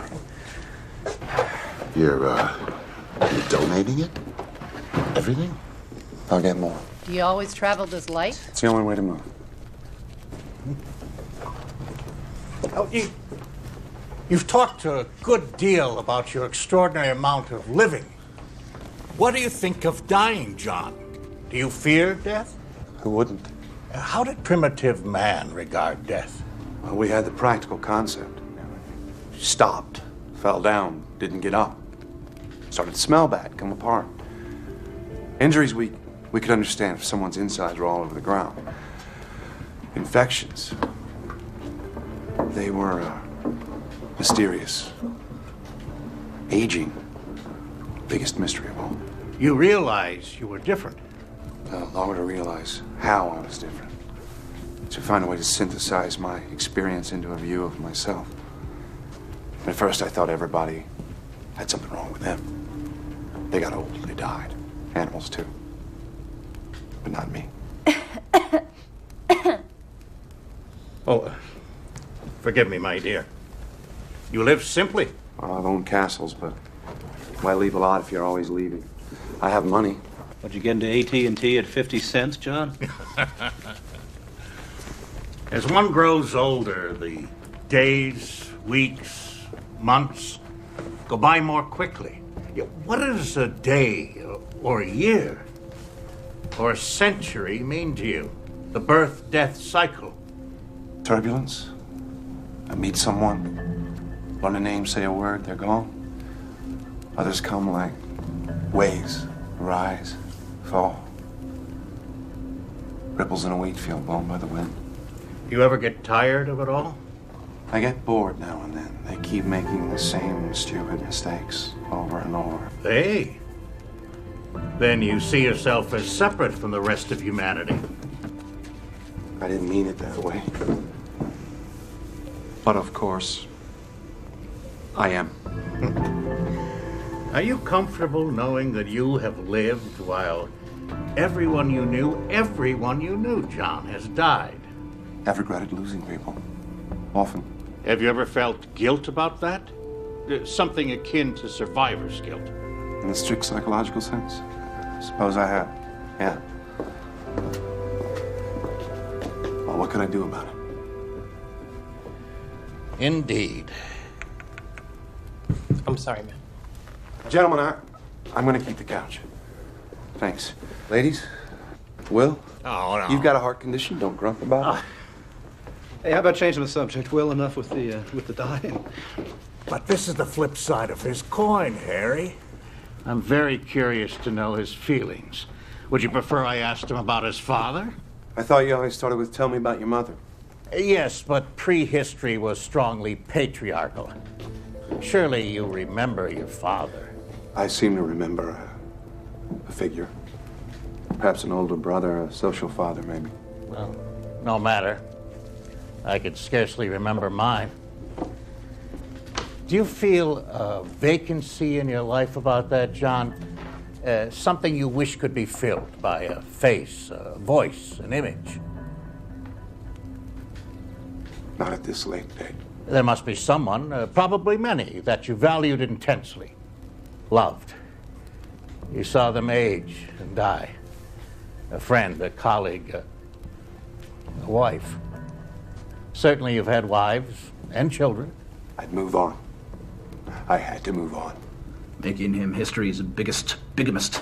Speaker 1: You're donating it? Everything?
Speaker 2: I'll get more.
Speaker 4: Do you always travel this light?
Speaker 2: It's the only way to move.
Speaker 11: Oh, you've talked a good deal about your extraordinary amount of living. What do you think of dying, John? Do you fear death?
Speaker 2: Who wouldn't?
Speaker 11: How did primitive man regard death?
Speaker 2: Well, we had the practical concept. Stopped, fell down, didn't get up. Started to smell bad, come apart. Injuries we could understand if someone's insides were all over the ground. Infections, they were mysterious. Aging, biggest mystery of all.
Speaker 11: You realize you were different.
Speaker 2: Longer to realize how I was different. To find a way to synthesize my experience into a view of myself. At first I thought everybody had something wrong with them. They got old, they died. Animals too. But not me.
Speaker 11: Oh, forgive me, my dear. You live simply.
Speaker 2: Well, I've owned castles, but why leave a lot if you're always leaving? I have money.
Speaker 10: What'd you get into AT&T at 50 cents, John?
Speaker 11: As one grows older, the days, weeks, months go by more quickly. What does a day or a year or a century mean to you? The birth-death cycle.
Speaker 2: Turbulence. I meet someone, learn a name, say a word, they're gone. Others come like waves, rise, fall. Ripples in a wheat field blown by the wind.
Speaker 11: You ever get tired of it all?
Speaker 2: I get bored now and then. They keep making the same stupid mistakes over and over.
Speaker 11: Hey. Then you see yourself as separate from the rest of humanity.
Speaker 2: I didn't mean it that way. But of course, I am.
Speaker 11: Are you comfortable knowing that you have lived while everyone you knew, John, has died?
Speaker 2: I've regretted losing people. Often.
Speaker 11: Have you ever felt guilt about that? Something akin to survivor's guilt.
Speaker 2: In the strict psychological sense? Suppose I have. Yeah. Well, what could I do about it?
Speaker 11: Indeed.
Speaker 13: I'm sorry, man.
Speaker 2: Gentlemen, I'm going to keep the couch. Thanks. Ladies, Will?
Speaker 11: Oh, no.
Speaker 2: You've got a heart condition. Don't grump about it.
Speaker 8: Hey, how about changing the subject? Well, enough with the dying.
Speaker 11: But this is the flip side of his coin, Harry. I'm very curious to know his feelings. Would you prefer I asked him about his father?
Speaker 2: I thought you always started with tell me about your mother.
Speaker 11: Yes, but prehistory was strongly patriarchal. Surely you remember your father.
Speaker 2: I seem to remember a figure. Perhaps an older brother, a social father, maybe.
Speaker 11: Well, no matter. I could scarcely remember mine. Do you feel a vacancy in your life about that, John? Something you wish could be filled by a face, a voice, an image?
Speaker 2: Not at this late date.
Speaker 11: There must be someone, probably many, that you valued intensely, loved. You saw them age and die. A friend, a colleague, a wife. Certainly you've had wives and children.
Speaker 2: I'd move on. I had to move on.
Speaker 3: Making him history's biggest bigamist.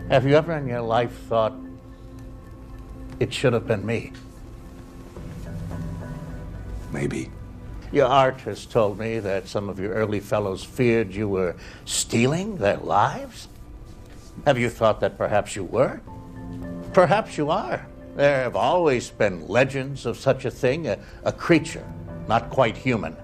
Speaker 11: Have you ever in your life thought, it should have been me?
Speaker 2: Maybe.
Speaker 11: Your art has told me that some of your early fellows feared you were stealing their lives. Have you thought that perhaps you were? Perhaps you are. There have always been legends of such a thing, a creature, not quite human,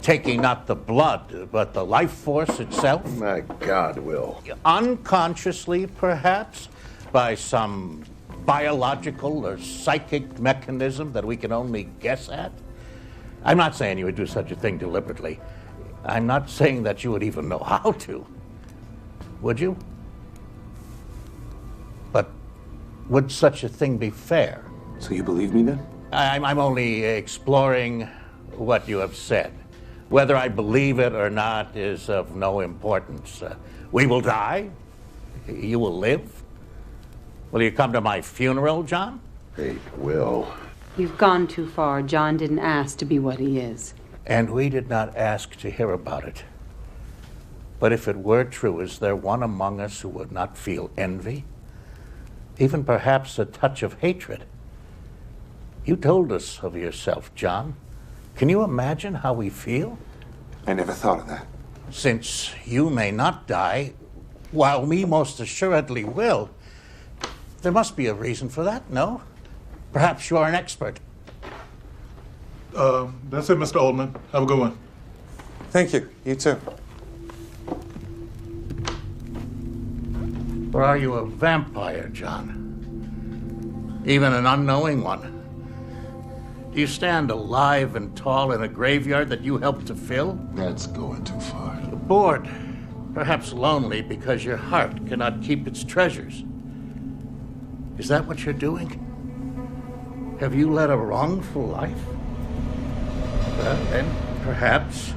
Speaker 11: taking not the blood, but the life force itself.
Speaker 1: My God, Will.
Speaker 11: Unconsciously, perhaps, by some biological or psychic mechanism that we can only guess at. I'm not saying you would do such a thing deliberately. I'm not saying that you would even know how to. Would you? But would such a thing be fair?
Speaker 2: So you believe me then?
Speaker 11: I'm only exploring what you have said. Whether I believe it or not is of no importance. We will die. You will live. Will you come to my funeral, John?
Speaker 1: Hey, Will.
Speaker 9: You've gone too far. John didn't ask to be what he is.
Speaker 11: And we did not ask to hear about it. But if it were true, is there one among us who would not feel envy? Even perhaps a touch of hatred? You told us of yourself, John. Can you imagine how we feel?
Speaker 2: I never thought of that.
Speaker 11: Since you may not die, while we most assuredly will, there must be a reason for that, no? Perhaps you are an expert.
Speaker 12: That's it, Mr. Oldman. Have a good one.
Speaker 2: Thank you. You too.
Speaker 11: Or are you a vampire, John? Even an unknowing one? Do you stand alive and tall in a graveyard that you helped to fill?
Speaker 1: That's going too far.
Speaker 11: Bored, perhaps lonely because your heart cannot keep its treasures. Is that what you're doing? Have you led a wrongful life? Well, then, perhaps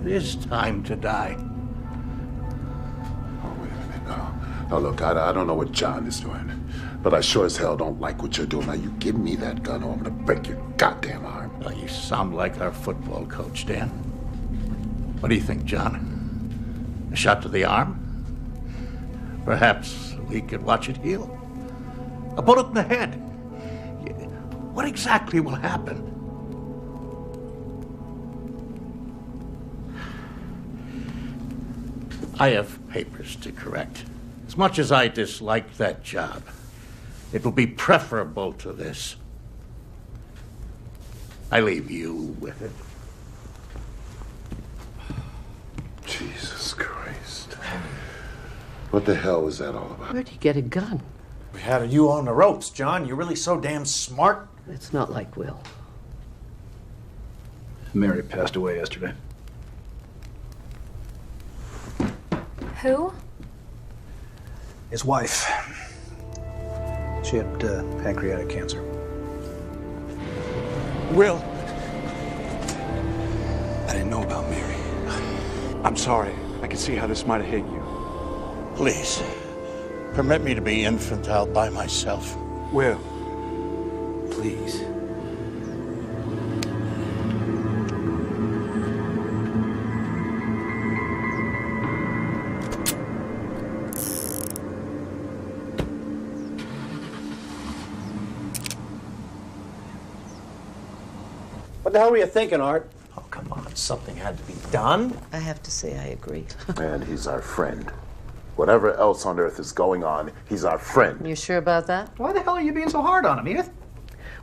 Speaker 11: it is time to die.
Speaker 1: Oh, wait a minute. No, look, I don't know what John is doing, but I sure as hell don't like what you're doing. Now, you give me that gun or I'm gonna break your goddamn arm.
Speaker 11: Oh, you sound like our football coach, Dan. What do you think, John? A shot to the arm? Perhaps we could watch it heal? A bullet in the head? What exactly will happen? I have papers to correct. As much as I dislike that job, it will be preferable to this. I leave you with it.
Speaker 1: Jesus Christ. What the hell was that all about?
Speaker 4: Where'd you get a gun?
Speaker 3: We had you on the ropes, John. You're really so damn smart.
Speaker 4: It's not like Will.
Speaker 5: Mary passed away yesterday.
Speaker 6: Who?
Speaker 13: His wife. She had pancreatic cancer.
Speaker 2: Will! I didn't know about Mary. I'm sorry. I can see how this might have hit you.
Speaker 11: Please, permit me to be infantile by myself.
Speaker 2: Will, please.
Speaker 8: What the hell were you thinking, Art?
Speaker 10: Oh, come on. Something had to be done.
Speaker 4: I have to say I agree.
Speaker 1: And he's our friend. Whatever else on earth is going on, he's our friend.
Speaker 4: You sure about that?
Speaker 3: Why the hell are you being so hard on him, Edith?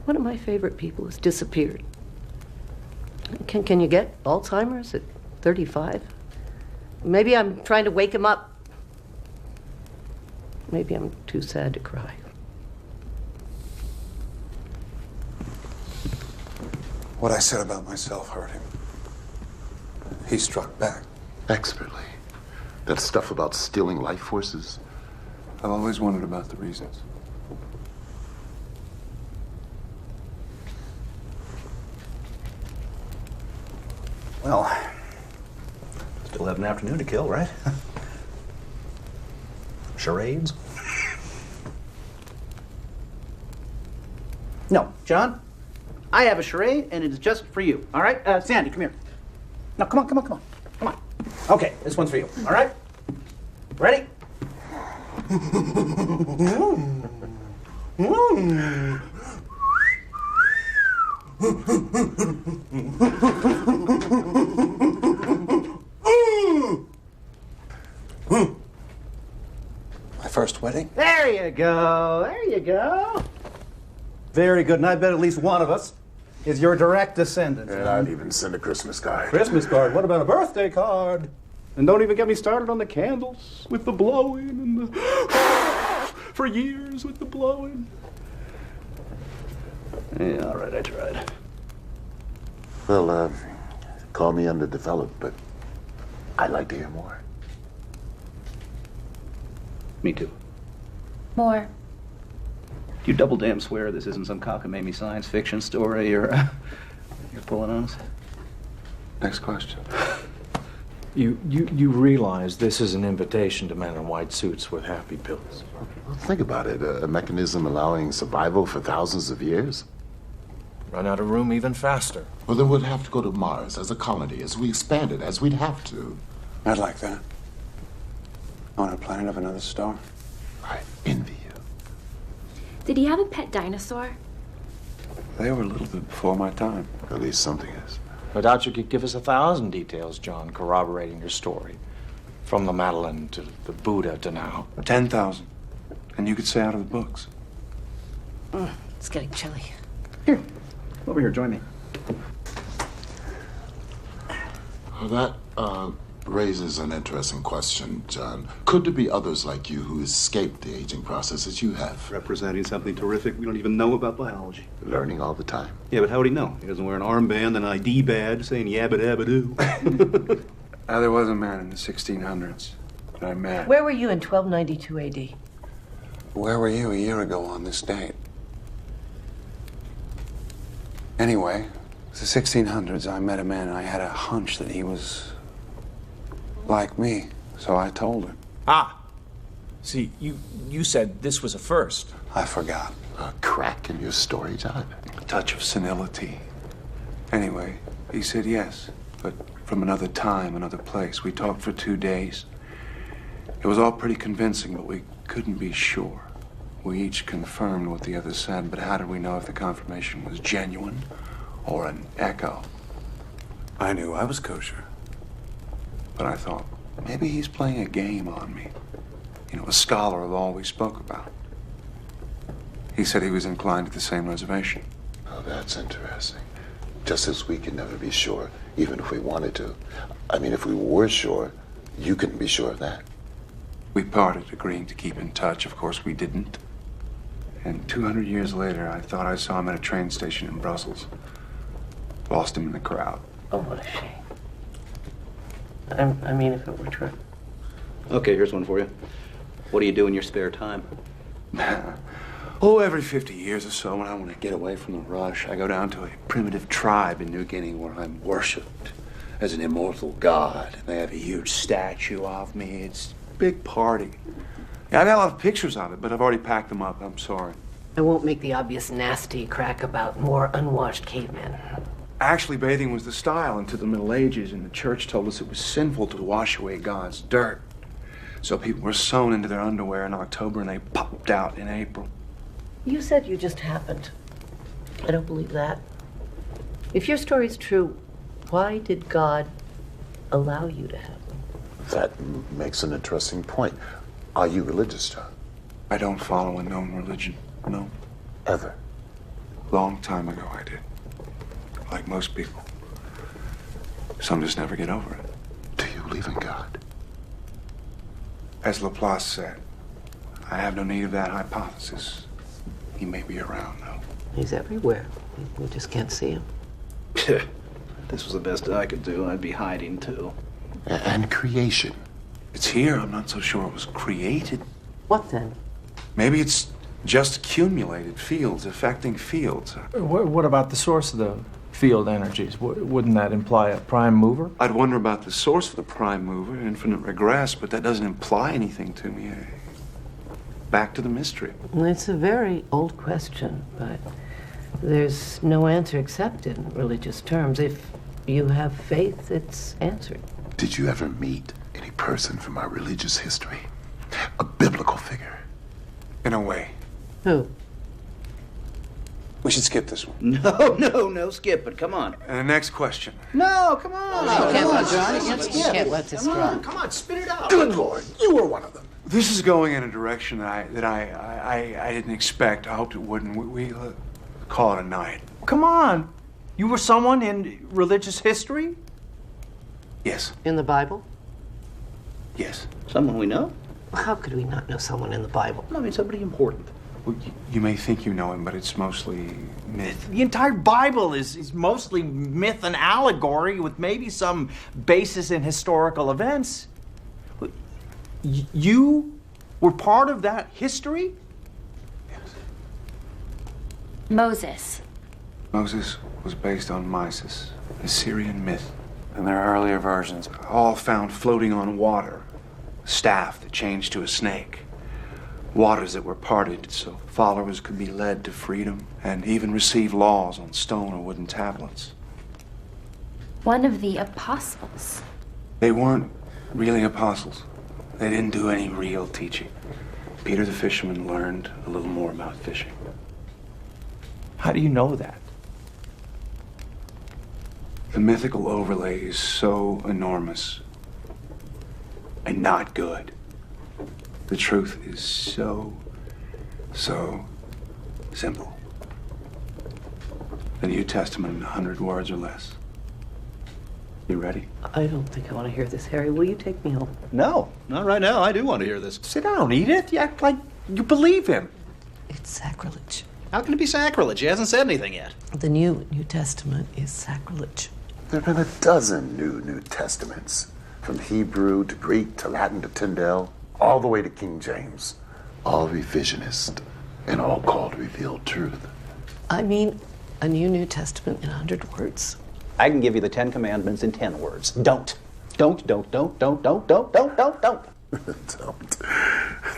Speaker 4: One of my favorite people has disappeared. Can you get Alzheimer's at 35? Maybe I'm trying to wake him up. Maybe I'm too sad to cry.
Speaker 2: What I said about myself hurt him. He struck back.
Speaker 1: Expertly. That stuff about stealing life forces.
Speaker 2: I've always wondered about the reasons.
Speaker 13: Well, still have an afternoon to kill, right? Charades?
Speaker 3: No, John. I have a charade, and it is just for you. All right? Sandy, come here. No, come on. Okay, this one's for you. All right? Ready?
Speaker 2: My first wedding?
Speaker 3: There you go.
Speaker 8: Very good, and I bet at least one of us is your direct descendant.
Speaker 1: And I'd even send a Christmas card.
Speaker 8: Christmas card? What about a birthday card?
Speaker 5: And don't even get me started on the candles with the blowing and the for years with the blowing.
Speaker 13: Yeah, all right, I tried.
Speaker 1: Well, call me underdeveloped, but I'd like to hear more.
Speaker 13: Me too.
Speaker 6: More.
Speaker 13: Do you double damn swear this isn't some cockamamie science fiction story you're pulling on us?
Speaker 2: Next question.
Speaker 7: You realize this is an invitation to men in white suits with happy pills.
Speaker 1: Well, think about it. A mechanism allowing survival for thousands of years.
Speaker 7: Run out of room even faster.
Speaker 1: Well, then we'd have to go to Mars as a colony, as we expand it, as we'd have to.
Speaker 2: I'd like that. On a planet of another star.
Speaker 1: I envy you.
Speaker 6: Did he have a pet dinosaur?
Speaker 2: They were a little bit before my time.
Speaker 1: At least something is.
Speaker 7: No doubt you could give us 1,000 details, John, corroborating your story. From the Madeline to the Buddha to now.
Speaker 2: 10,000. And you could say out of the books.
Speaker 4: It's getting chilly.
Speaker 13: Here, over here, join me.
Speaker 1: Well, that raises an interesting question, John. Could there be others like you who escaped the aging process as you have?
Speaker 13: Representing something terrific we don't even know about biology.
Speaker 1: Learning all the time.
Speaker 13: Yeah, but how would he know? He doesn't wear an armband and an ID badge saying yabba dabba doo.
Speaker 2: There was a man in the 1600s that I met.
Speaker 4: Where were you in 1292 AD?
Speaker 2: Where were you a year ago on this date? Anyway, the 1600s, I met a man and I had a hunch that he was like me, so I told him.
Speaker 7: Ah! See, you said this was a first.
Speaker 2: I forgot.
Speaker 1: A crack in your story, John.
Speaker 2: A touch of senility. Anyway, he said yes, but from another time, another place. We talked for 2 days. It was all pretty convincing, but we couldn't be sure. We each confirmed what the other said, but how did we know if the confirmation was genuine or an echo? I knew I was kosher, but I thought, maybe he's playing a game on me. You know, a scholar of all we spoke about. He said he was inclined to the same reservation.
Speaker 1: Oh, that's interesting. Just as we can never be sure, even if we wanted to. I mean, if we were sure, you couldn't be sure of that.
Speaker 2: We parted, agreeing to keep in touch. Of course, we didn't. And 200 years later, I thought I saw him at a train station in Brussels. Lost him in the crowd.
Speaker 4: Oh, what a shame. I mean, if it were true.
Speaker 13: Okay, here's one for you. What do you do in your spare time?
Speaker 2: Every 50 years or so, when I want to get away from the rush, I go down to a primitive tribe in New Guinea where I'm worshipped as an immortal god. They have a huge statue of me. It's a big party. Yeah, I've got a lot of pictures of it, but I've already packed them up. I'm sorry.
Speaker 4: I won't make the obvious nasty crack about more unwashed cavemen.
Speaker 2: Actually, bathing was the style into the Middle Ages, and the church told us it was sinful to wash away God's dirt. So people were sewn into their underwear in October, and they popped out in April.
Speaker 4: You said you just happened. I don't believe that. If your story's true, why did God allow you to have them?
Speaker 1: That makes an interesting point. Are you religious, John?
Speaker 2: I don't follow a known religion, no.
Speaker 1: Ever?
Speaker 2: Long time ago I did. Like most people. Some just never get over it.
Speaker 1: Do you believe in God?
Speaker 2: As Laplace said, I have no need of that hypothesis. He may be around, though.
Speaker 4: He's everywhere. We just can't see him.
Speaker 13: This was the best I could do. I'd be hiding, too.
Speaker 1: And creation.
Speaker 2: It's here. I'm not so sure it was created.
Speaker 4: What then?
Speaker 2: Maybe it's just accumulated fields affecting fields.
Speaker 7: What about the source of the field energies? Wouldn't that imply a prime mover?
Speaker 2: I'd wonder about the source of the prime mover, infinite regress, but that doesn't imply anything to me. Back to the mystery.
Speaker 4: It's a very old question, but there's no answer except in religious terms. If you have faith, it's answered.
Speaker 1: Did you ever meet any person from our religious history? A biblical figure?
Speaker 2: In a way.
Speaker 4: Who?
Speaker 2: We should skip this one.
Speaker 13: No, skip it. Come on.
Speaker 2: Next question.
Speaker 13: No, come on.
Speaker 4: Come on, John. You can't let this drop.
Speaker 3: Come on, spit it out.
Speaker 1: Good Lord, you were one of them.
Speaker 2: This is going in a direction that I didn't expect. I hoped it wouldn't. We call it a night.
Speaker 10: Come on. You were someone in religious history?
Speaker 2: Yes.
Speaker 4: In the Bible?
Speaker 2: Yes.
Speaker 13: Someone we know?
Speaker 4: How could we not know someone in the Bible?
Speaker 13: I mean, somebody important.
Speaker 2: Well, you may think you know him, but it's mostly myth.
Speaker 10: The entire Bible is mostly myth and allegory with maybe some basis in historical events. You were part of that history?
Speaker 2: Yes.
Speaker 6: Moses.
Speaker 2: Moses was based on Mysis, a Syrian myth. And there are earlier versions, all found floating on water. A staff that changed to a snake. Waters that were parted so followers could be led to freedom and even receive laws on stone or wooden tablets.
Speaker 6: One of the apostles.
Speaker 2: They weren't really apostles. They didn't do any real teaching. Peter the fisherman learned a little more about fishing.
Speaker 10: How do you know that?
Speaker 2: The mythical overlay is so enormous and not good. The truth is so simple. The New Testament in 100 words or less. You ready?
Speaker 4: I don't think I want to hear this, Harry. Will you take me home?
Speaker 5: No, not right now. I do want to hear this.
Speaker 10: Sit down, Edith. You act like you believe him.
Speaker 4: It's sacrilege.
Speaker 5: How can it be sacrilege? He hasn't said anything yet.
Speaker 4: The New Testament is sacrilege.
Speaker 1: There have been a dozen New Testaments. From Hebrew to Greek to Latin to Tyndale, all the way to King James. All revisionist and all called revealed truth.
Speaker 4: I mean, a New Testament in 100 words.
Speaker 8: I can give you the 10 Commandments in 10 words. Don't. Don't.
Speaker 1: Don't.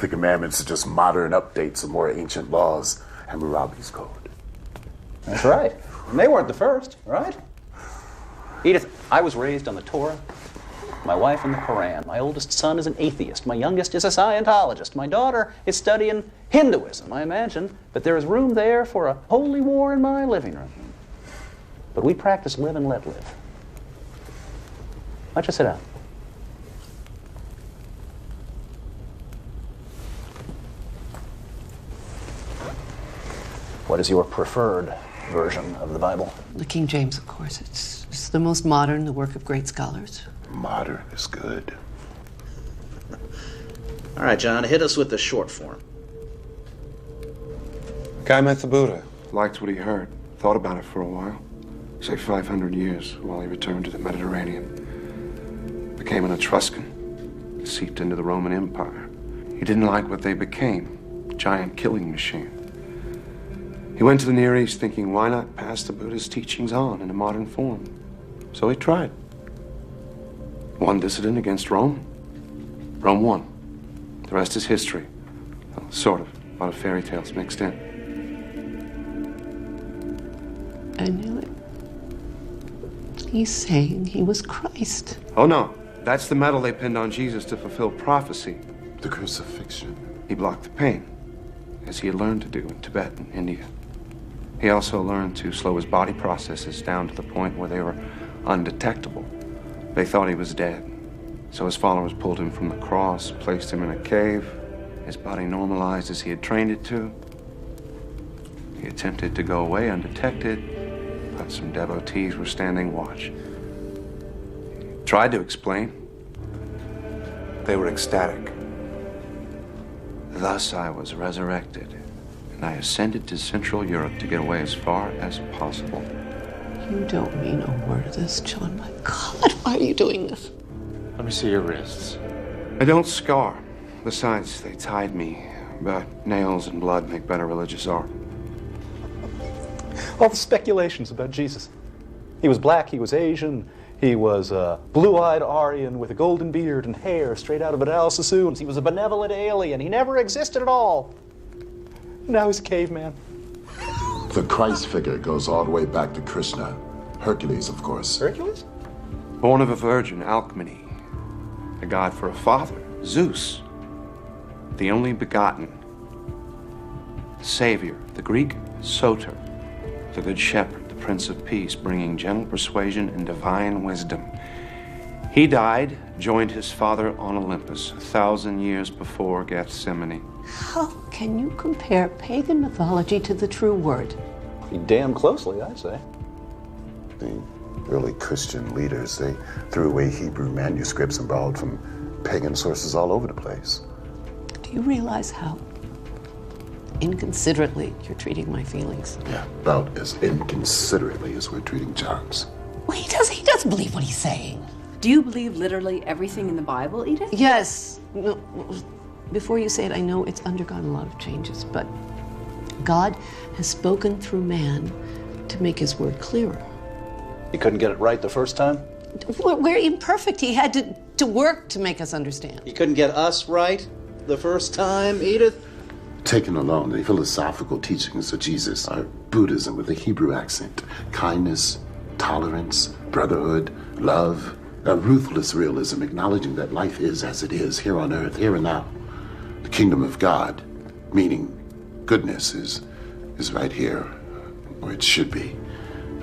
Speaker 1: The commandments are just modern updates of more ancient laws, Hammurabi's code.
Speaker 8: That's right. And they weren't the first, right? Edith, I was raised on the Torah, my wife in the Quran. My oldest son is an atheist. My youngest is a Scientologist. My daughter is studying Hinduism. I imagine that there is room there for a holy war in my living room. But we practice live and let live. Why don't you sit down? What is your preferred version of the Bible?
Speaker 4: The King James, of course. It's the most modern, the work of great scholars.
Speaker 1: Modern is good.
Speaker 13: All right, John, hit us with the short form.
Speaker 2: A guy met the Buddha, liked what he heard, thought about it for a while. Say 500 years, while he returned to the Mediterranean. Became an Etruscan, seeped into the Roman Empire. He didn't like what they became, a giant killing machine. He went to the Near East thinking, why not pass the Buddha's teachings on in a modern form? So he tried. One dissident against Rome. Rome won. The rest is history. Well, sort of. A lot of fairy tales mixed in.
Speaker 4: I knew it. He's saying he was Christ.
Speaker 2: Oh, no. That's the medal they pinned on Jesus to fulfill prophecy.
Speaker 1: The crucifixion.
Speaker 2: He blocked the pain, as he had learned to do in Tibet and India. He also learned to slow his body processes down to the point where they were undetectable. They thought he was dead. So his followers pulled him from the cross, placed him in a cave. His body normalized as he had trained it to. He attempted to go away undetected, but some devotees were standing watch. He tried to explain. They were ecstatic. Thus I was resurrected, and I ascended to Central Europe to get away as far as possible.
Speaker 4: You don't mean a word of this, John. My God, why are you doing this?
Speaker 2: Let me see your wrists. I don't scar. Besides, they tied me, but nails and blood make better religious art.
Speaker 5: All the speculations about Jesus. He was black, he was Asian, he was a blue-eyed Aryan with a golden beard and hair straight out of Adele Sassoon's. He was a benevolent alien. He never existed at all. Now he's a caveman.
Speaker 1: The Christ figure goes all the way back to Krishna. Hercules, of course.
Speaker 5: Hercules?
Speaker 2: Born of a virgin, Alcmene. A god for a father, Zeus. The only begotten. Savior, the Greek, Soter. The good shepherd, the Prince of Peace, bringing gentle persuasion and divine wisdom. He died, joined his father on Olympus 1,000 years before Gethsemane.
Speaker 4: How can you compare pagan mythology to the true word?
Speaker 5: Pretty damn closely, I'd say.
Speaker 1: The early Christian leaders, they threw away Hebrew manuscripts and borrowed from pagan sources all over the place.
Speaker 4: Do you realize how inconsiderately you're treating my feelings?
Speaker 1: Yeah, about as inconsiderately as we're treating John's.
Speaker 4: Well, he doesn't believe what he's saying.
Speaker 9: Do you believe literally everything in the Bible, Edith?
Speaker 4: Yes. No, before you say it, I know it's undergone a lot of changes, but God has spoken through man to make his word clearer.
Speaker 5: He couldn't get it right the first time?
Speaker 4: We're imperfect. He had to work to make us understand.
Speaker 8: He couldn't get us right the first time, Edith?
Speaker 1: Taken alone, the philosophical teachings of Jesus are Buddhism with a Hebrew accent. Kindness, tolerance, brotherhood, love, a ruthless realism acknowledging that life is as it is, here on earth, here and now. The kingdom of God, meaning goodness, is right here, where it should be.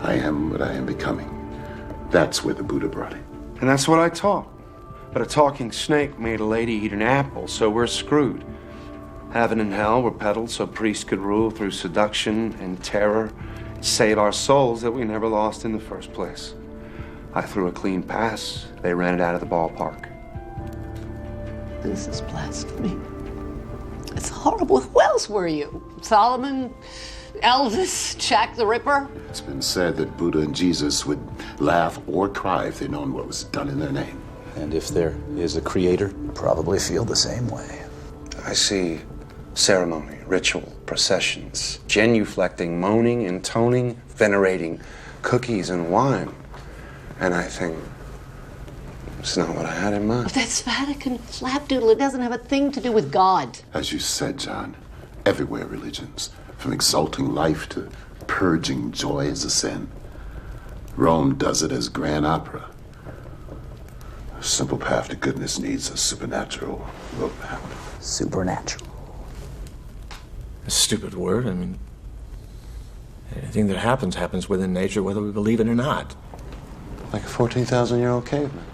Speaker 1: I am what I am becoming. That's where the Buddha brought it.
Speaker 2: And that's what I taught. But a talking snake made a lady eat an apple, so we're screwed. Heaven and hell were peddled so priests could rule through seduction and terror, save our souls that we never lost in the first place. I threw a clean pass. They ran it out of the ballpark.
Speaker 4: This is blasphemy. It's horrible. Who else were you? Solomon, Elvis, Jack the Ripper?
Speaker 1: It's been said that Buddha and Jesus would laugh or cry if they'd known what was done in their name.
Speaker 8: And if there is a creator, probably feel the same way.
Speaker 2: I see ceremony, ritual, processions, genuflecting, moaning, intoning, venerating cookies and wine. And I think it's not what I had in mind.
Speaker 4: That's Vatican flapdoodle. It doesn't have a thing to do with God.
Speaker 1: As you said, John, everywhere religions, from exalting life to purging joy as a sin. Rome does it as grand opera. A simple path to goodness needs a supernatural roadmap.
Speaker 8: Supernatural.
Speaker 7: A stupid word. I mean, anything that happens within nature, whether we believe it or not.
Speaker 2: Like a 14,000-year-old caveman.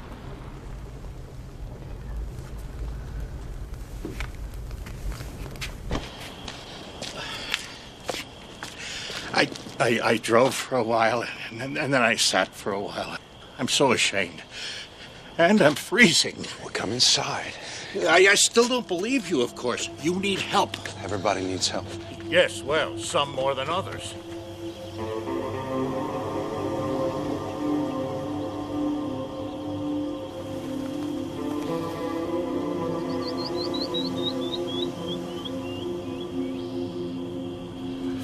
Speaker 11: I drove for a while, and then I sat for a while. I'm so ashamed. And I'm freezing.
Speaker 2: Well, come inside.
Speaker 11: I still don't believe you, of course. You need help.
Speaker 2: Everybody needs help.
Speaker 11: Yes, well, some more than others.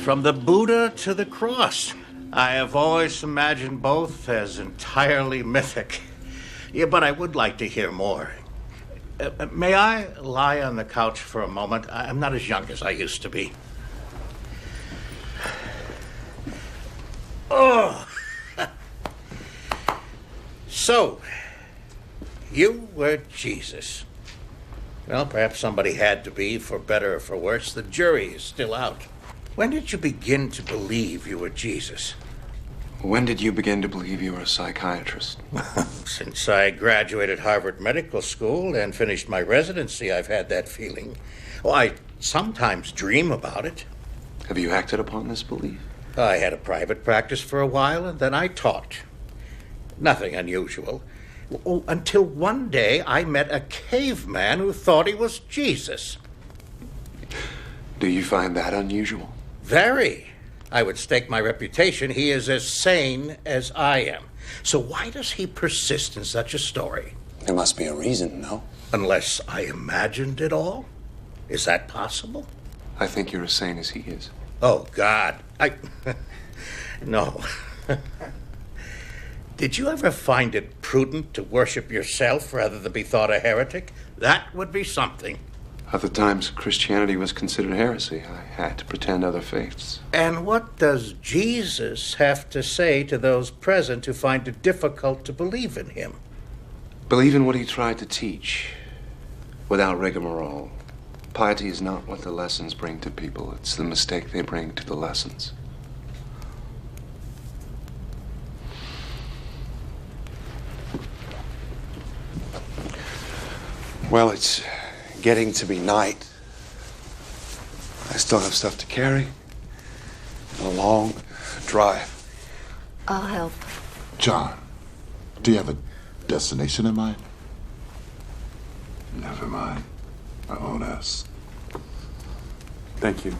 Speaker 11: From the Buddha to the cross. I have always imagined both as entirely mythic. Yeah, but I would like to hear more. May I lie on the couch for a moment? I'm not as young as I used to be. Oh! So, you were Jesus. Well, perhaps somebody had to be, for better or for worse. The jury is still out. When did you begin to believe you were Jesus?
Speaker 2: When did you begin to believe you were a psychiatrist?
Speaker 11: Since I graduated Harvard Medical School and finished my residency, I've had that feeling. Well, I sometimes dream about it.
Speaker 2: Have you acted upon this belief?
Speaker 11: I had a private practice for a while, and then I taught. Nothing unusual. Oh, until one day I met a caveman who thought he was Jesus.
Speaker 2: Do you find that unusual?
Speaker 11: Very. I would stake my reputation he is as sane as I am. So why does he persist in such a story?
Speaker 2: There must be a reason, no?
Speaker 11: Unless I imagined it all? Is that possible?
Speaker 2: I think you're as sane as he is.
Speaker 11: Oh, God. No. Did you ever find it prudent to worship yourself rather than be thought a heretic? That would be something.
Speaker 2: At the times Christianity was considered heresy, I had to pretend other faiths.
Speaker 11: And what does Jesus have to say to those present who find it difficult to believe in him?
Speaker 2: Believe in what he tried to teach, without rigmarole. Piety is not what the lessons bring to people, it's the mistake they bring to the lessons. Well, it's getting to be night. I still have stuff to carry. A long drive.
Speaker 4: I'll help.
Speaker 1: John, do you have a destination in mind? Never mind. My own ass.
Speaker 2: Thank you.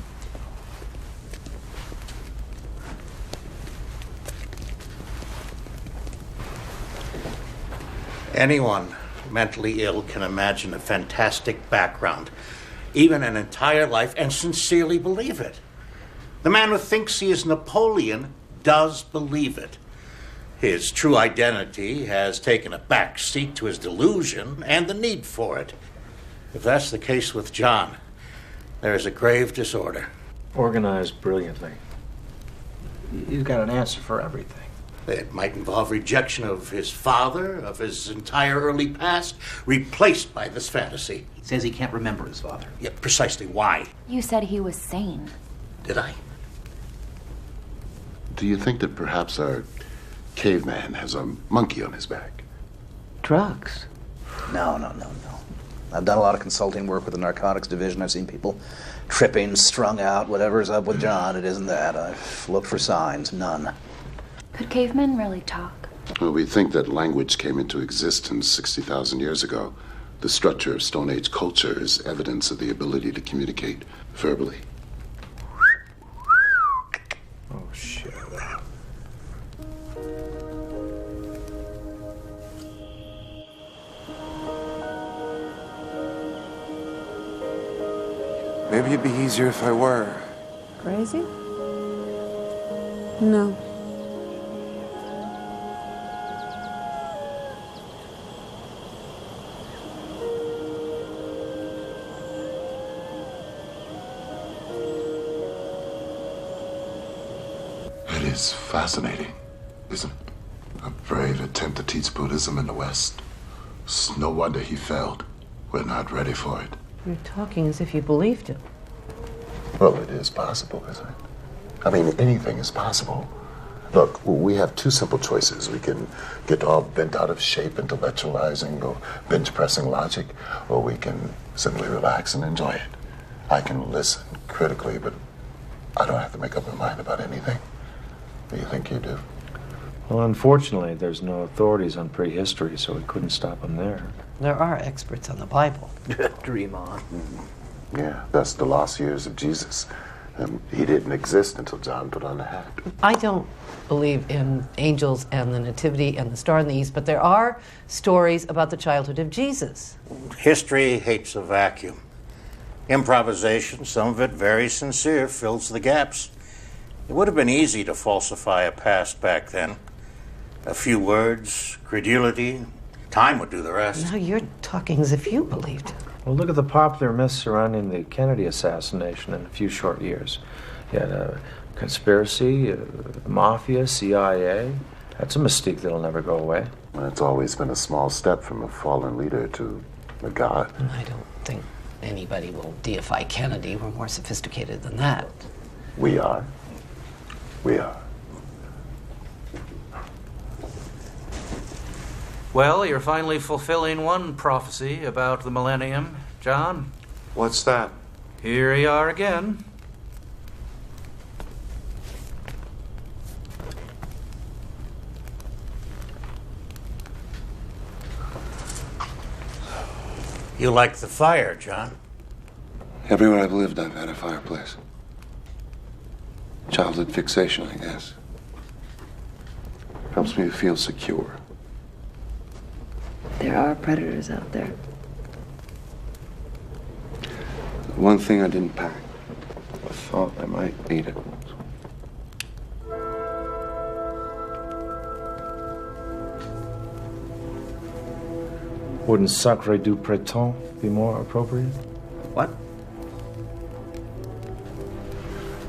Speaker 11: Anyone mentally ill can imagine a fantastic background, even an entire life, and sincerely believe it. The man who thinks he is Napoleon does believe it. His true identity has taken a back seat to his delusion and the need for it. If that's the case with John, there is a grave disorder.
Speaker 7: Organized brilliantly. He's got an answer for everything.
Speaker 11: It might involve rejection of his father, of his entire early past, replaced by this fantasy.
Speaker 3: He says he can't remember his father.
Speaker 11: Yeah, precisely why.
Speaker 6: You said he was sane.
Speaker 11: Did I?
Speaker 1: Do you think that perhaps our caveman has a monkey on his back?
Speaker 4: Drugs?
Speaker 8: No. I've done a lot of consulting work with the narcotics division. I've seen people tripping, strung out, whatever's up with John. It isn't that. I've looked for signs. None.
Speaker 6: Could cavemen really talk?
Speaker 1: Well, we think that language came into existence 60,000 years ago. The structure of Stone Age culture is evidence of the ability to communicate verbally.
Speaker 7: Oh, shit.
Speaker 2: Maybe it'd be easier if I were.
Speaker 14: Crazy? No.
Speaker 1: It is fascinating, isn't it? A brave attempt to teach Buddhism in the West. It's no wonder he failed. We're not ready for it.
Speaker 4: You're talking as if you believed it.
Speaker 1: Well, it is possible, isn't it? I mean, anything is possible. Look, we have two simple choices. We can get all bent out of shape, intellectualizing or bench pressing logic, or we can simply relax and enjoy it. I can listen critically, but I don't have to make up my mind about anything. Do you think you do?
Speaker 7: Well, unfortunately, there's no authorities on prehistory, so we couldn't stop them there.
Speaker 4: There are experts on the Bible.
Speaker 8: Dream on.
Speaker 1: Yeah, that's the lost years of Jesus. He didn't exist until John put on the hat.
Speaker 4: I don't believe in angels and the nativity and the star in the east, but there are stories about the childhood of Jesus.
Speaker 11: History hates a vacuum. Improvisation, some of it very sincere, fills the gaps. It would have been easy to falsify a past back then. A few words, credulity, time would do the rest.
Speaker 4: Now you're talking as if you believed it.
Speaker 7: Well, look at the popular myths surrounding the Kennedy assassination in a few short years. You had a conspiracy, mafia, CIA. That's a mystique that'll never go away.
Speaker 1: Well, it's always been a small step from a fallen leader to a god.
Speaker 4: I don't think anybody will deify Kennedy. We're more sophisticated than that.
Speaker 1: We are. We are.
Speaker 3: Well, you're finally fulfilling one prophecy about the millennium, John.
Speaker 2: What's that?
Speaker 3: Here you are again.
Speaker 11: You like the fire, John?
Speaker 14: Everywhere I've lived, I've had a fireplace. Childhood fixation, I guess. Helps me to feel secure.
Speaker 9: There are predators out there.
Speaker 14: One thing I didn't pack. I thought I might need it.
Speaker 7: Wouldn't Sacre du Printemps be more appropriate?
Speaker 3: What?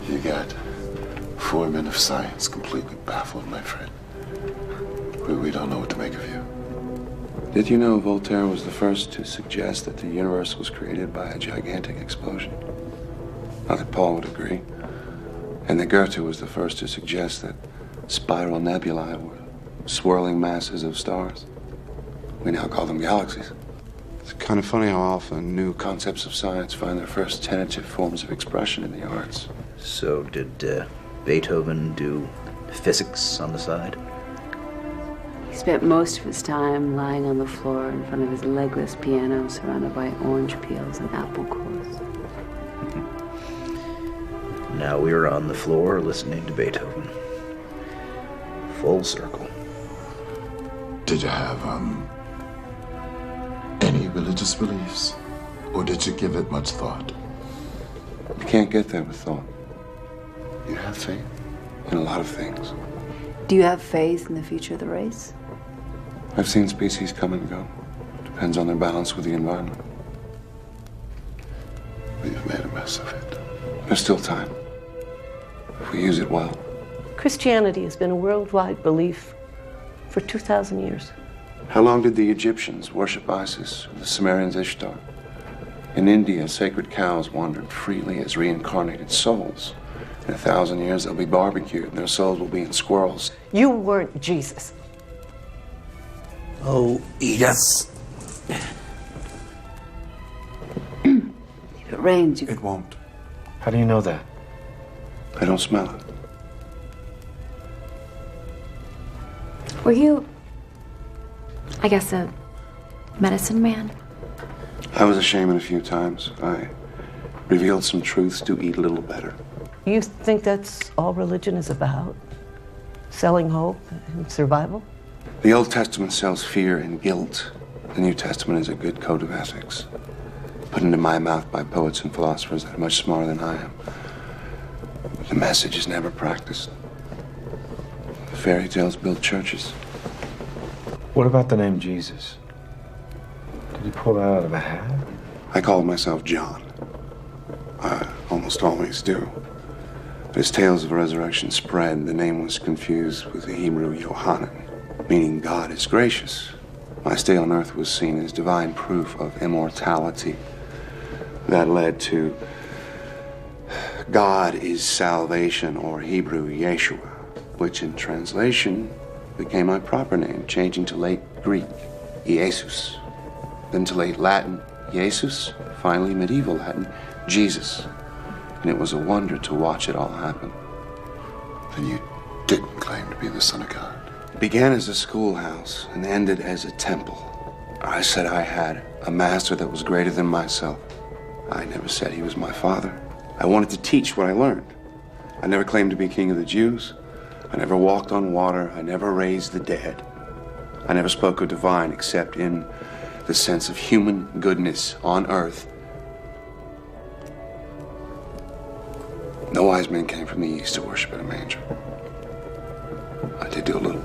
Speaker 1: You got 4 men of science completely baffled, my friend. We don't know what to make of you.
Speaker 14: Did you know Voltaire was the first to suggest that the universe was created by a gigantic explosion? Not that Paul would agree. And that Goethe was the first to suggest that spiral nebulae were swirling masses of stars. We now call them galaxies. It's kind of funny how often new concepts of science find their first tentative forms of expression in the arts.
Speaker 13: So did Beethoven do physics on the side?
Speaker 9: He spent most of his time lying on the floor in front of his legless piano, surrounded by orange peels and apple cores.
Speaker 13: Now we're on the floor listening to Beethoven. Full circle.
Speaker 1: Did you have, any religious beliefs? Or did you give it much thought?
Speaker 14: You can't get there with thought. You have faith in a lot of things.
Speaker 9: Do you have faith in the future of the race?
Speaker 14: I've seen species come and go. Depends on their balance with the environment.
Speaker 1: We've made a mess of it.
Speaker 14: There's still time. If we use it well.
Speaker 4: Christianity has been a worldwide belief for 2,000 years.
Speaker 14: How long did the Egyptians worship Isis or the Sumerians Ishtar? In India, sacred cows wandered freely as reincarnated souls. In 1,000 years, they'll be barbecued and their souls will be in squirrels.
Speaker 4: You weren't Jesus.
Speaker 11: Oh, Edith.
Speaker 9: If it rains, you...
Speaker 14: It won't.
Speaker 7: How do you know that?
Speaker 14: I don't smell it.
Speaker 6: Were you, I guess, a medicine man?
Speaker 14: I was a shaman a few times. I revealed some truths to eat a little better.
Speaker 4: You think that's all religion is about? Selling hope and survival?
Speaker 14: The Old Testament sells fear and guilt. The New Testament is a good code of ethics, put into my mouth by poets and philosophers that are much smarter than I am. But the message is never practiced. Fairy tales build churches.
Speaker 7: What about the name Jesus? Did you pull that out of a hat?
Speaker 14: I called myself John. I almost always do. As tales of resurrection spread, the name was confused with the Hebrew Yohanan, meaning God is gracious. My stay on earth was seen as divine proof of immortality. That led to God is salvation, or Hebrew Yeshua, which in translation became my proper name, changing to late Greek, Jesus, then to late Latin, Jesus, finally medieval Latin, Jesus. And it was a wonder to watch it all happen.
Speaker 1: Then you didn't claim to be the Son of God.
Speaker 14: It began as a schoolhouse and ended as a temple. I said I had a master that was greater than myself. I never said he was my father. I wanted to teach what I learned. I never claimed to be king of the Jews. I never walked on water. I never raised the dead. I never spoke of divine except in the sense of human goodness on earth. No wise men came from the east to worship in a manger. I did do a little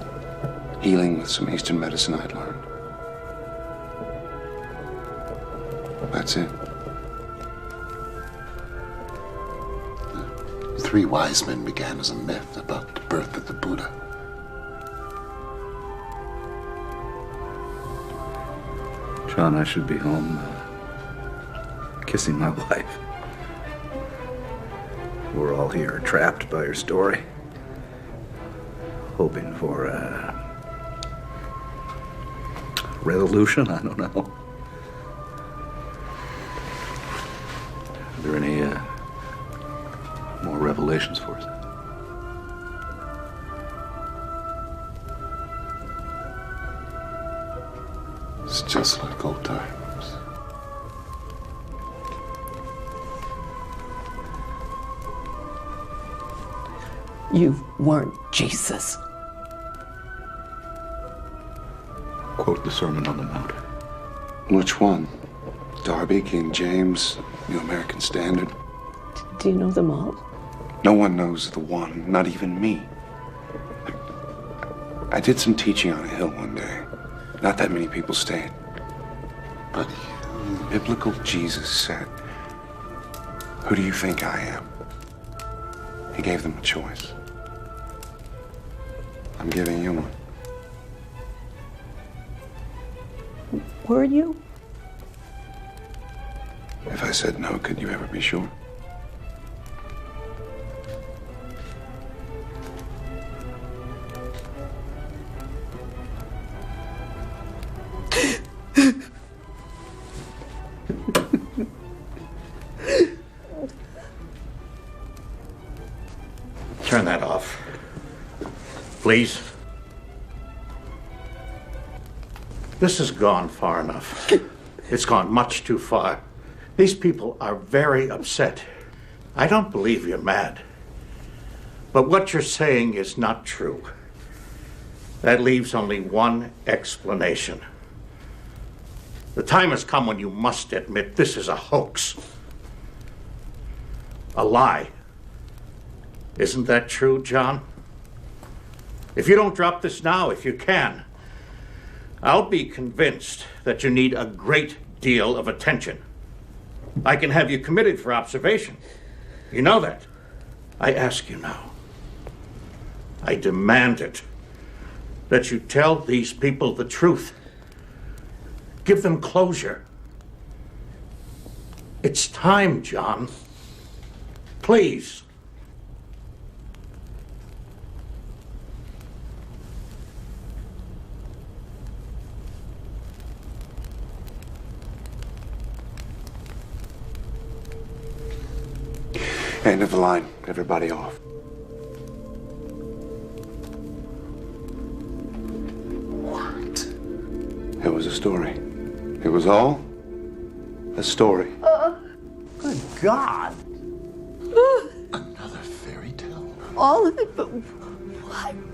Speaker 14: healing with some Eastern medicine I'd learned. That's it.
Speaker 1: The 3 wise men began as a myth about the birth of the Buddha.
Speaker 13: John, I should be home kissing my wife. We're all here trapped by your story, hoping for a resolution. I don't know. Are there any more revelations for us?
Speaker 14: It's just like old times.
Speaker 4: You weren't Jesus.
Speaker 13: Quote the Sermon on the Mount.
Speaker 14: Which one? Darby, King James, New American Standard?
Speaker 4: Do you know them all?
Speaker 14: No one knows the one, not even me. I did some teaching on a hill one day. Not that many people stayed. But biblical Jesus said, "Who do you think I am?" He gave them a choice. I'm giving you one.
Speaker 4: Were you?
Speaker 14: If I said no, could you ever be sure?
Speaker 11: Turn that off. Please. This has gone far enough. It's gone much too far. These people are very upset. I don't believe you're mad. But what you're saying is not true. That leaves only one explanation. The time has come when you must admit this is a hoax. A lie. Isn't that true, John? If you don't drop this now, if you can, I'll be convinced that you need a great deal of attention. I can have you committed for observation. You know that. I ask you now. I demand it. That you tell these people the truth. Give them closure. It's time, John. Please.
Speaker 14: End of the line. Everybody off. What? It was a story. It was all a story.
Speaker 3: Good God.
Speaker 1: Another fairy tale?
Speaker 4: All of it, but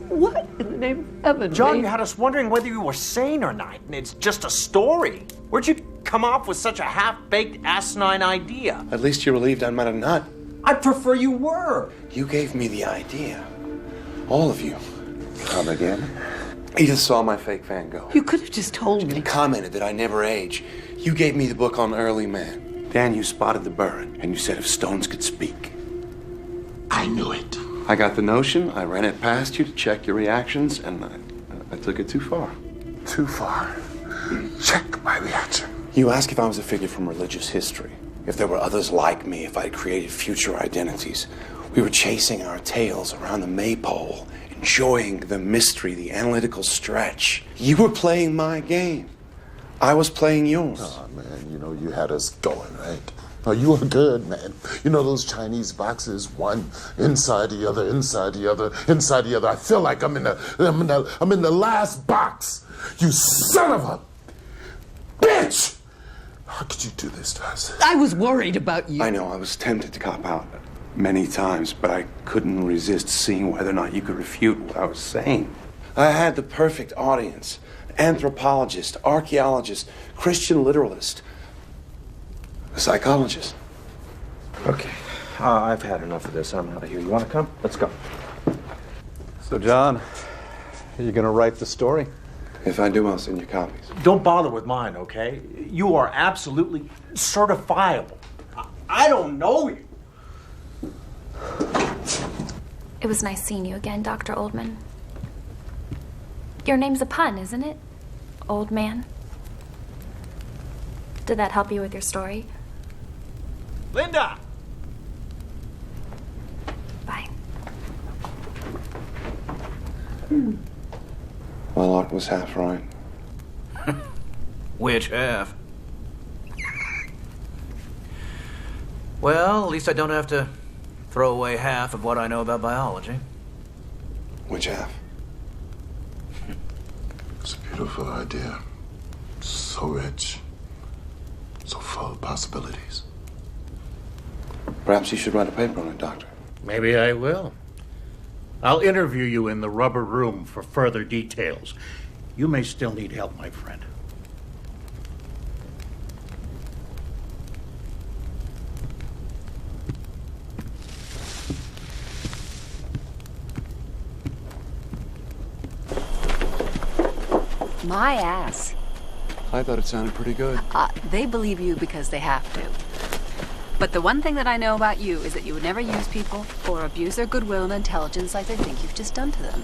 Speaker 4: what in the name of heaven?
Speaker 15: John, you had us wondering whether you were sane or not, and it's just a story. Where'd you come up with such a half-baked, asinine idea?
Speaker 14: At least you're relieved I might have not.
Speaker 15: I'd prefer you were.
Speaker 14: You gave me the idea. All of you. Come again? Edith saw my fake Van Gogh.
Speaker 4: You could have just told me.
Speaker 14: Commented that I never age. You gave me the book on early man. Dan, you spotted the burn, and you said if stones could speak.
Speaker 1: I knew it.
Speaker 14: I got the notion, I ran it past you to check your reactions, and I took it too far.
Speaker 1: Too far. Check my reaction.
Speaker 14: You asked if I was a figure from religious history, if there were others like me, if I had created future identities. We were chasing our tails around the maypole, enjoying the mystery, the analytical stretch. You were playing my game. I was playing yours.
Speaker 1: Oh, man, you know, you had us going, right? Oh, you were good, man. You know those Chinese boxes, one inside the other, inside the other, inside the other. I feel like I'm in the last box. You son of a bitch! How could you do this to us?
Speaker 4: I was worried about you.
Speaker 14: I know, I was tempted to cop out many times, but I couldn't resist seeing whether or not you could refute what I was saying. I had the perfect audience. Anthropologist, archaeologist, Christian literalist, a psychologist.
Speaker 15: Okay, I've had enough of this. I'm out of here. You want to come? Let's go.
Speaker 5: So, John, are you going to write the story?
Speaker 14: If I do, I'll send you copies.
Speaker 15: Don't bother with mine, okay? You are absolutely certifiable. I don't know you.
Speaker 6: It was nice seeing you again, Dr. Oldman. Your name's a pun, isn't it? Old man. Did that help you with your story?
Speaker 15: Linda!
Speaker 14: Well, Art was half right.
Speaker 3: Which half? Well, at least I don't have to throw away half of what I know about biology.
Speaker 14: Which half?
Speaker 1: It's a beautiful idea. So rich. So full of possibilities.
Speaker 14: Perhaps you should write a paper on it, Doctor.
Speaker 11: Maybe I will. I'll interview you in the rubber room for further details. You may still need help, my friend.
Speaker 9: My ass.
Speaker 2: I thought it sounded pretty good.
Speaker 9: They believe you because they have to. But the one thing that I know about you is that you would never use people or abuse their goodwill and intelligence like they think you've just done to them.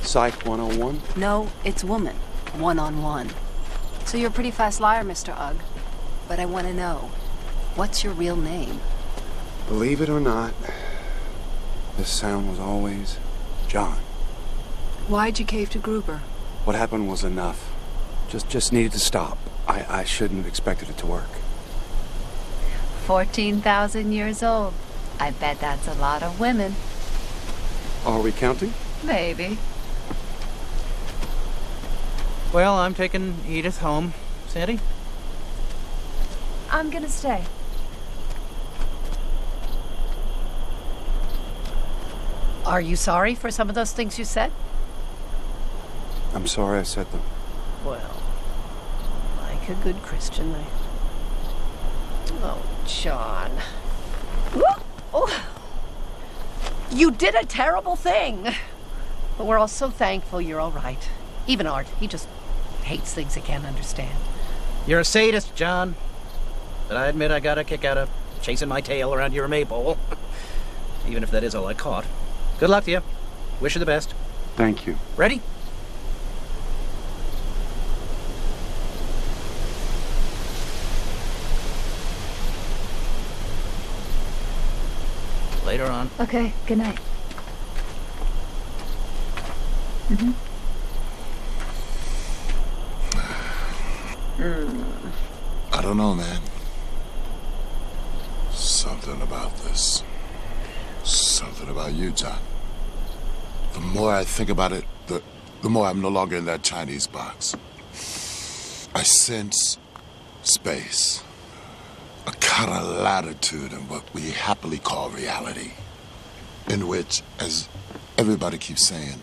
Speaker 2: Psych 101?
Speaker 9: No, it's woman. One-on-one. So you're a pretty fast liar, Mr. Ugg. But I want to know, what's your real name?
Speaker 2: Believe it or not, this sound was always John.
Speaker 9: Why'd you cave to Gruber?
Speaker 2: What happened was enough. Just needed to stop. I shouldn't have expected it to work.
Speaker 9: 14,000 years old. I bet that's a lot of women.
Speaker 2: Are we counting?
Speaker 9: Maybe.
Speaker 3: Well, I'm taking Edith home. Sandy?
Speaker 6: I'm gonna stay.
Speaker 4: Are you sorry for some of those things you said?
Speaker 2: I'm sorry I said them.
Speaker 4: Well, like a good Christian, Oh, John. Oh. You did a terrible thing. But we're all so thankful you're all right. Even Art, he just hates things he can't understand.
Speaker 3: You're a sadist, John. But I admit I got a kick out of chasing my tail around your maypole. Even if that is all I caught. Good luck to you. Wish you the best.
Speaker 2: Thank you.
Speaker 3: Ready? Later on.
Speaker 6: Okay, good night.
Speaker 1: I don't know, man. Something about this. Something about you, John. The more I think about it, the more I'm no longer in that Chinese box. I sense space. A kind of latitude in what we happily call reality. In which, as everybody keeps saying,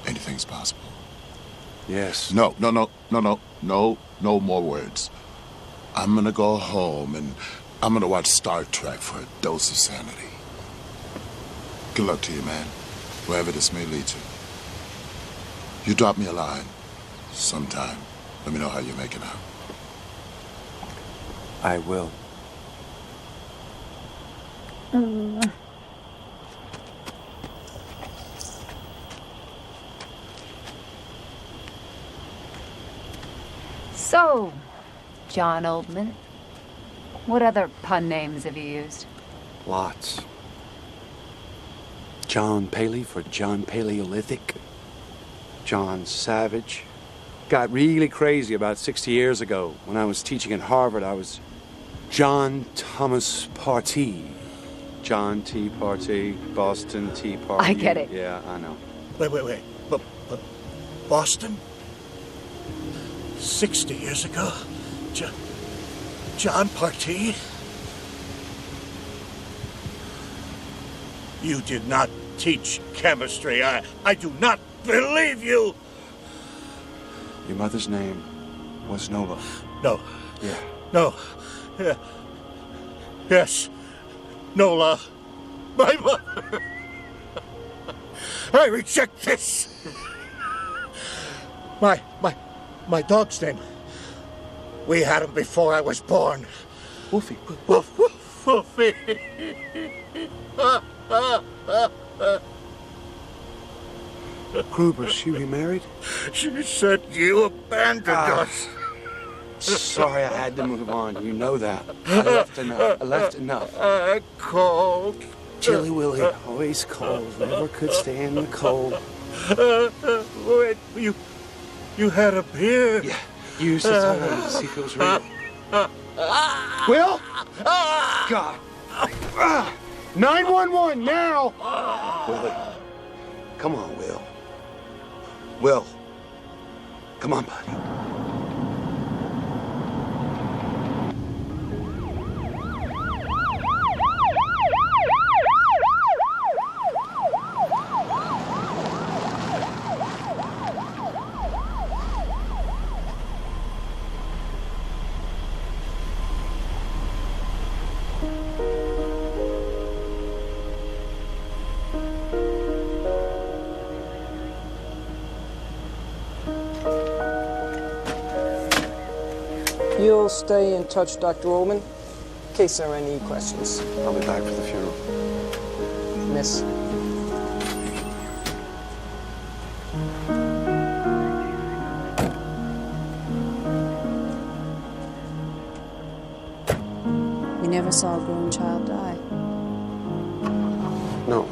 Speaker 1: anything's possible.
Speaker 2: Yes.
Speaker 1: No more words. I'm gonna go home and I'm gonna watch Star Trek for a dose of sanity. Good luck to you, man, wherever this may lead you. You drop me a line sometime. Let me know how you're making out.
Speaker 2: I will.
Speaker 9: So, John Oldman, what other pun names have you used?
Speaker 2: Lots. John Paley for John Paleolithic. John Savage. Got really crazy about 60 years ago. When I was teaching at Harvard, I was John Thomas Partee. John T. Partee, Boston Tea Party.
Speaker 9: I get it.
Speaker 2: Yeah, I know.
Speaker 11: Wait. But Boston? 60 years ago? John Partee? You did not teach chemistry. I do not believe you!
Speaker 2: Your mother's name was Nola.
Speaker 11: No.
Speaker 2: Yeah.
Speaker 11: No. Yeah. Yes. Nola. My mother. I reject this. My dog's name. We had him before I was born.
Speaker 2: Wolfie.
Speaker 11: Wolfie.
Speaker 2: Gruber, she remarried?
Speaker 11: She said you abandoned us.
Speaker 2: Sorry, I had to move on. You know that. I left enough.
Speaker 11: I called
Speaker 2: Chilly Willy, always cold, never could stand the cold.
Speaker 11: Wait, you had a beer?
Speaker 2: Yeah, used to tell them to see if it was real. Will? God. 911 now! Willie, come on, Will. Will, come on, buddy.
Speaker 16: You'll stay in touch, Dr. Ullman, in case there are any questions.
Speaker 2: I'll be back for the funeral.
Speaker 16: Miss.
Speaker 17: You never saw a grown child die.
Speaker 2: No.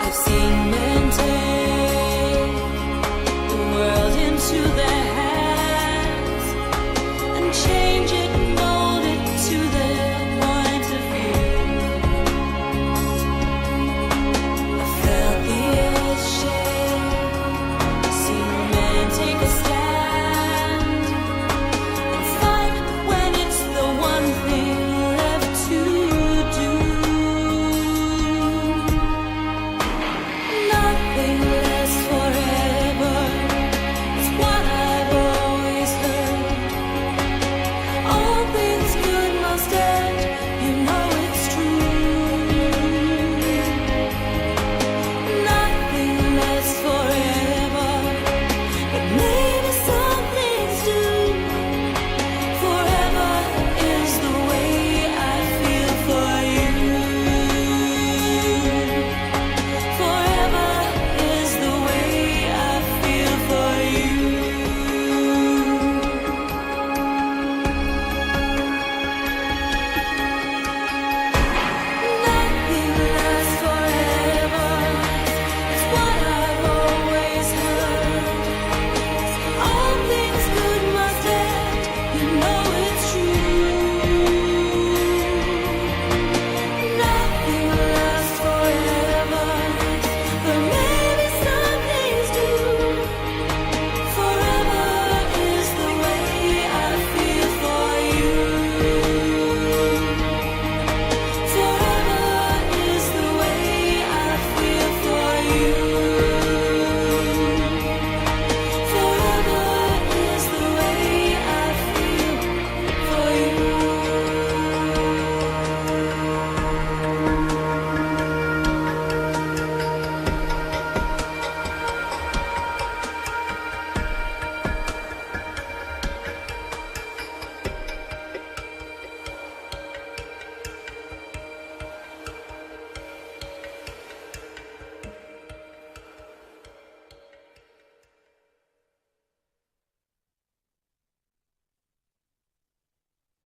Speaker 18: I've seen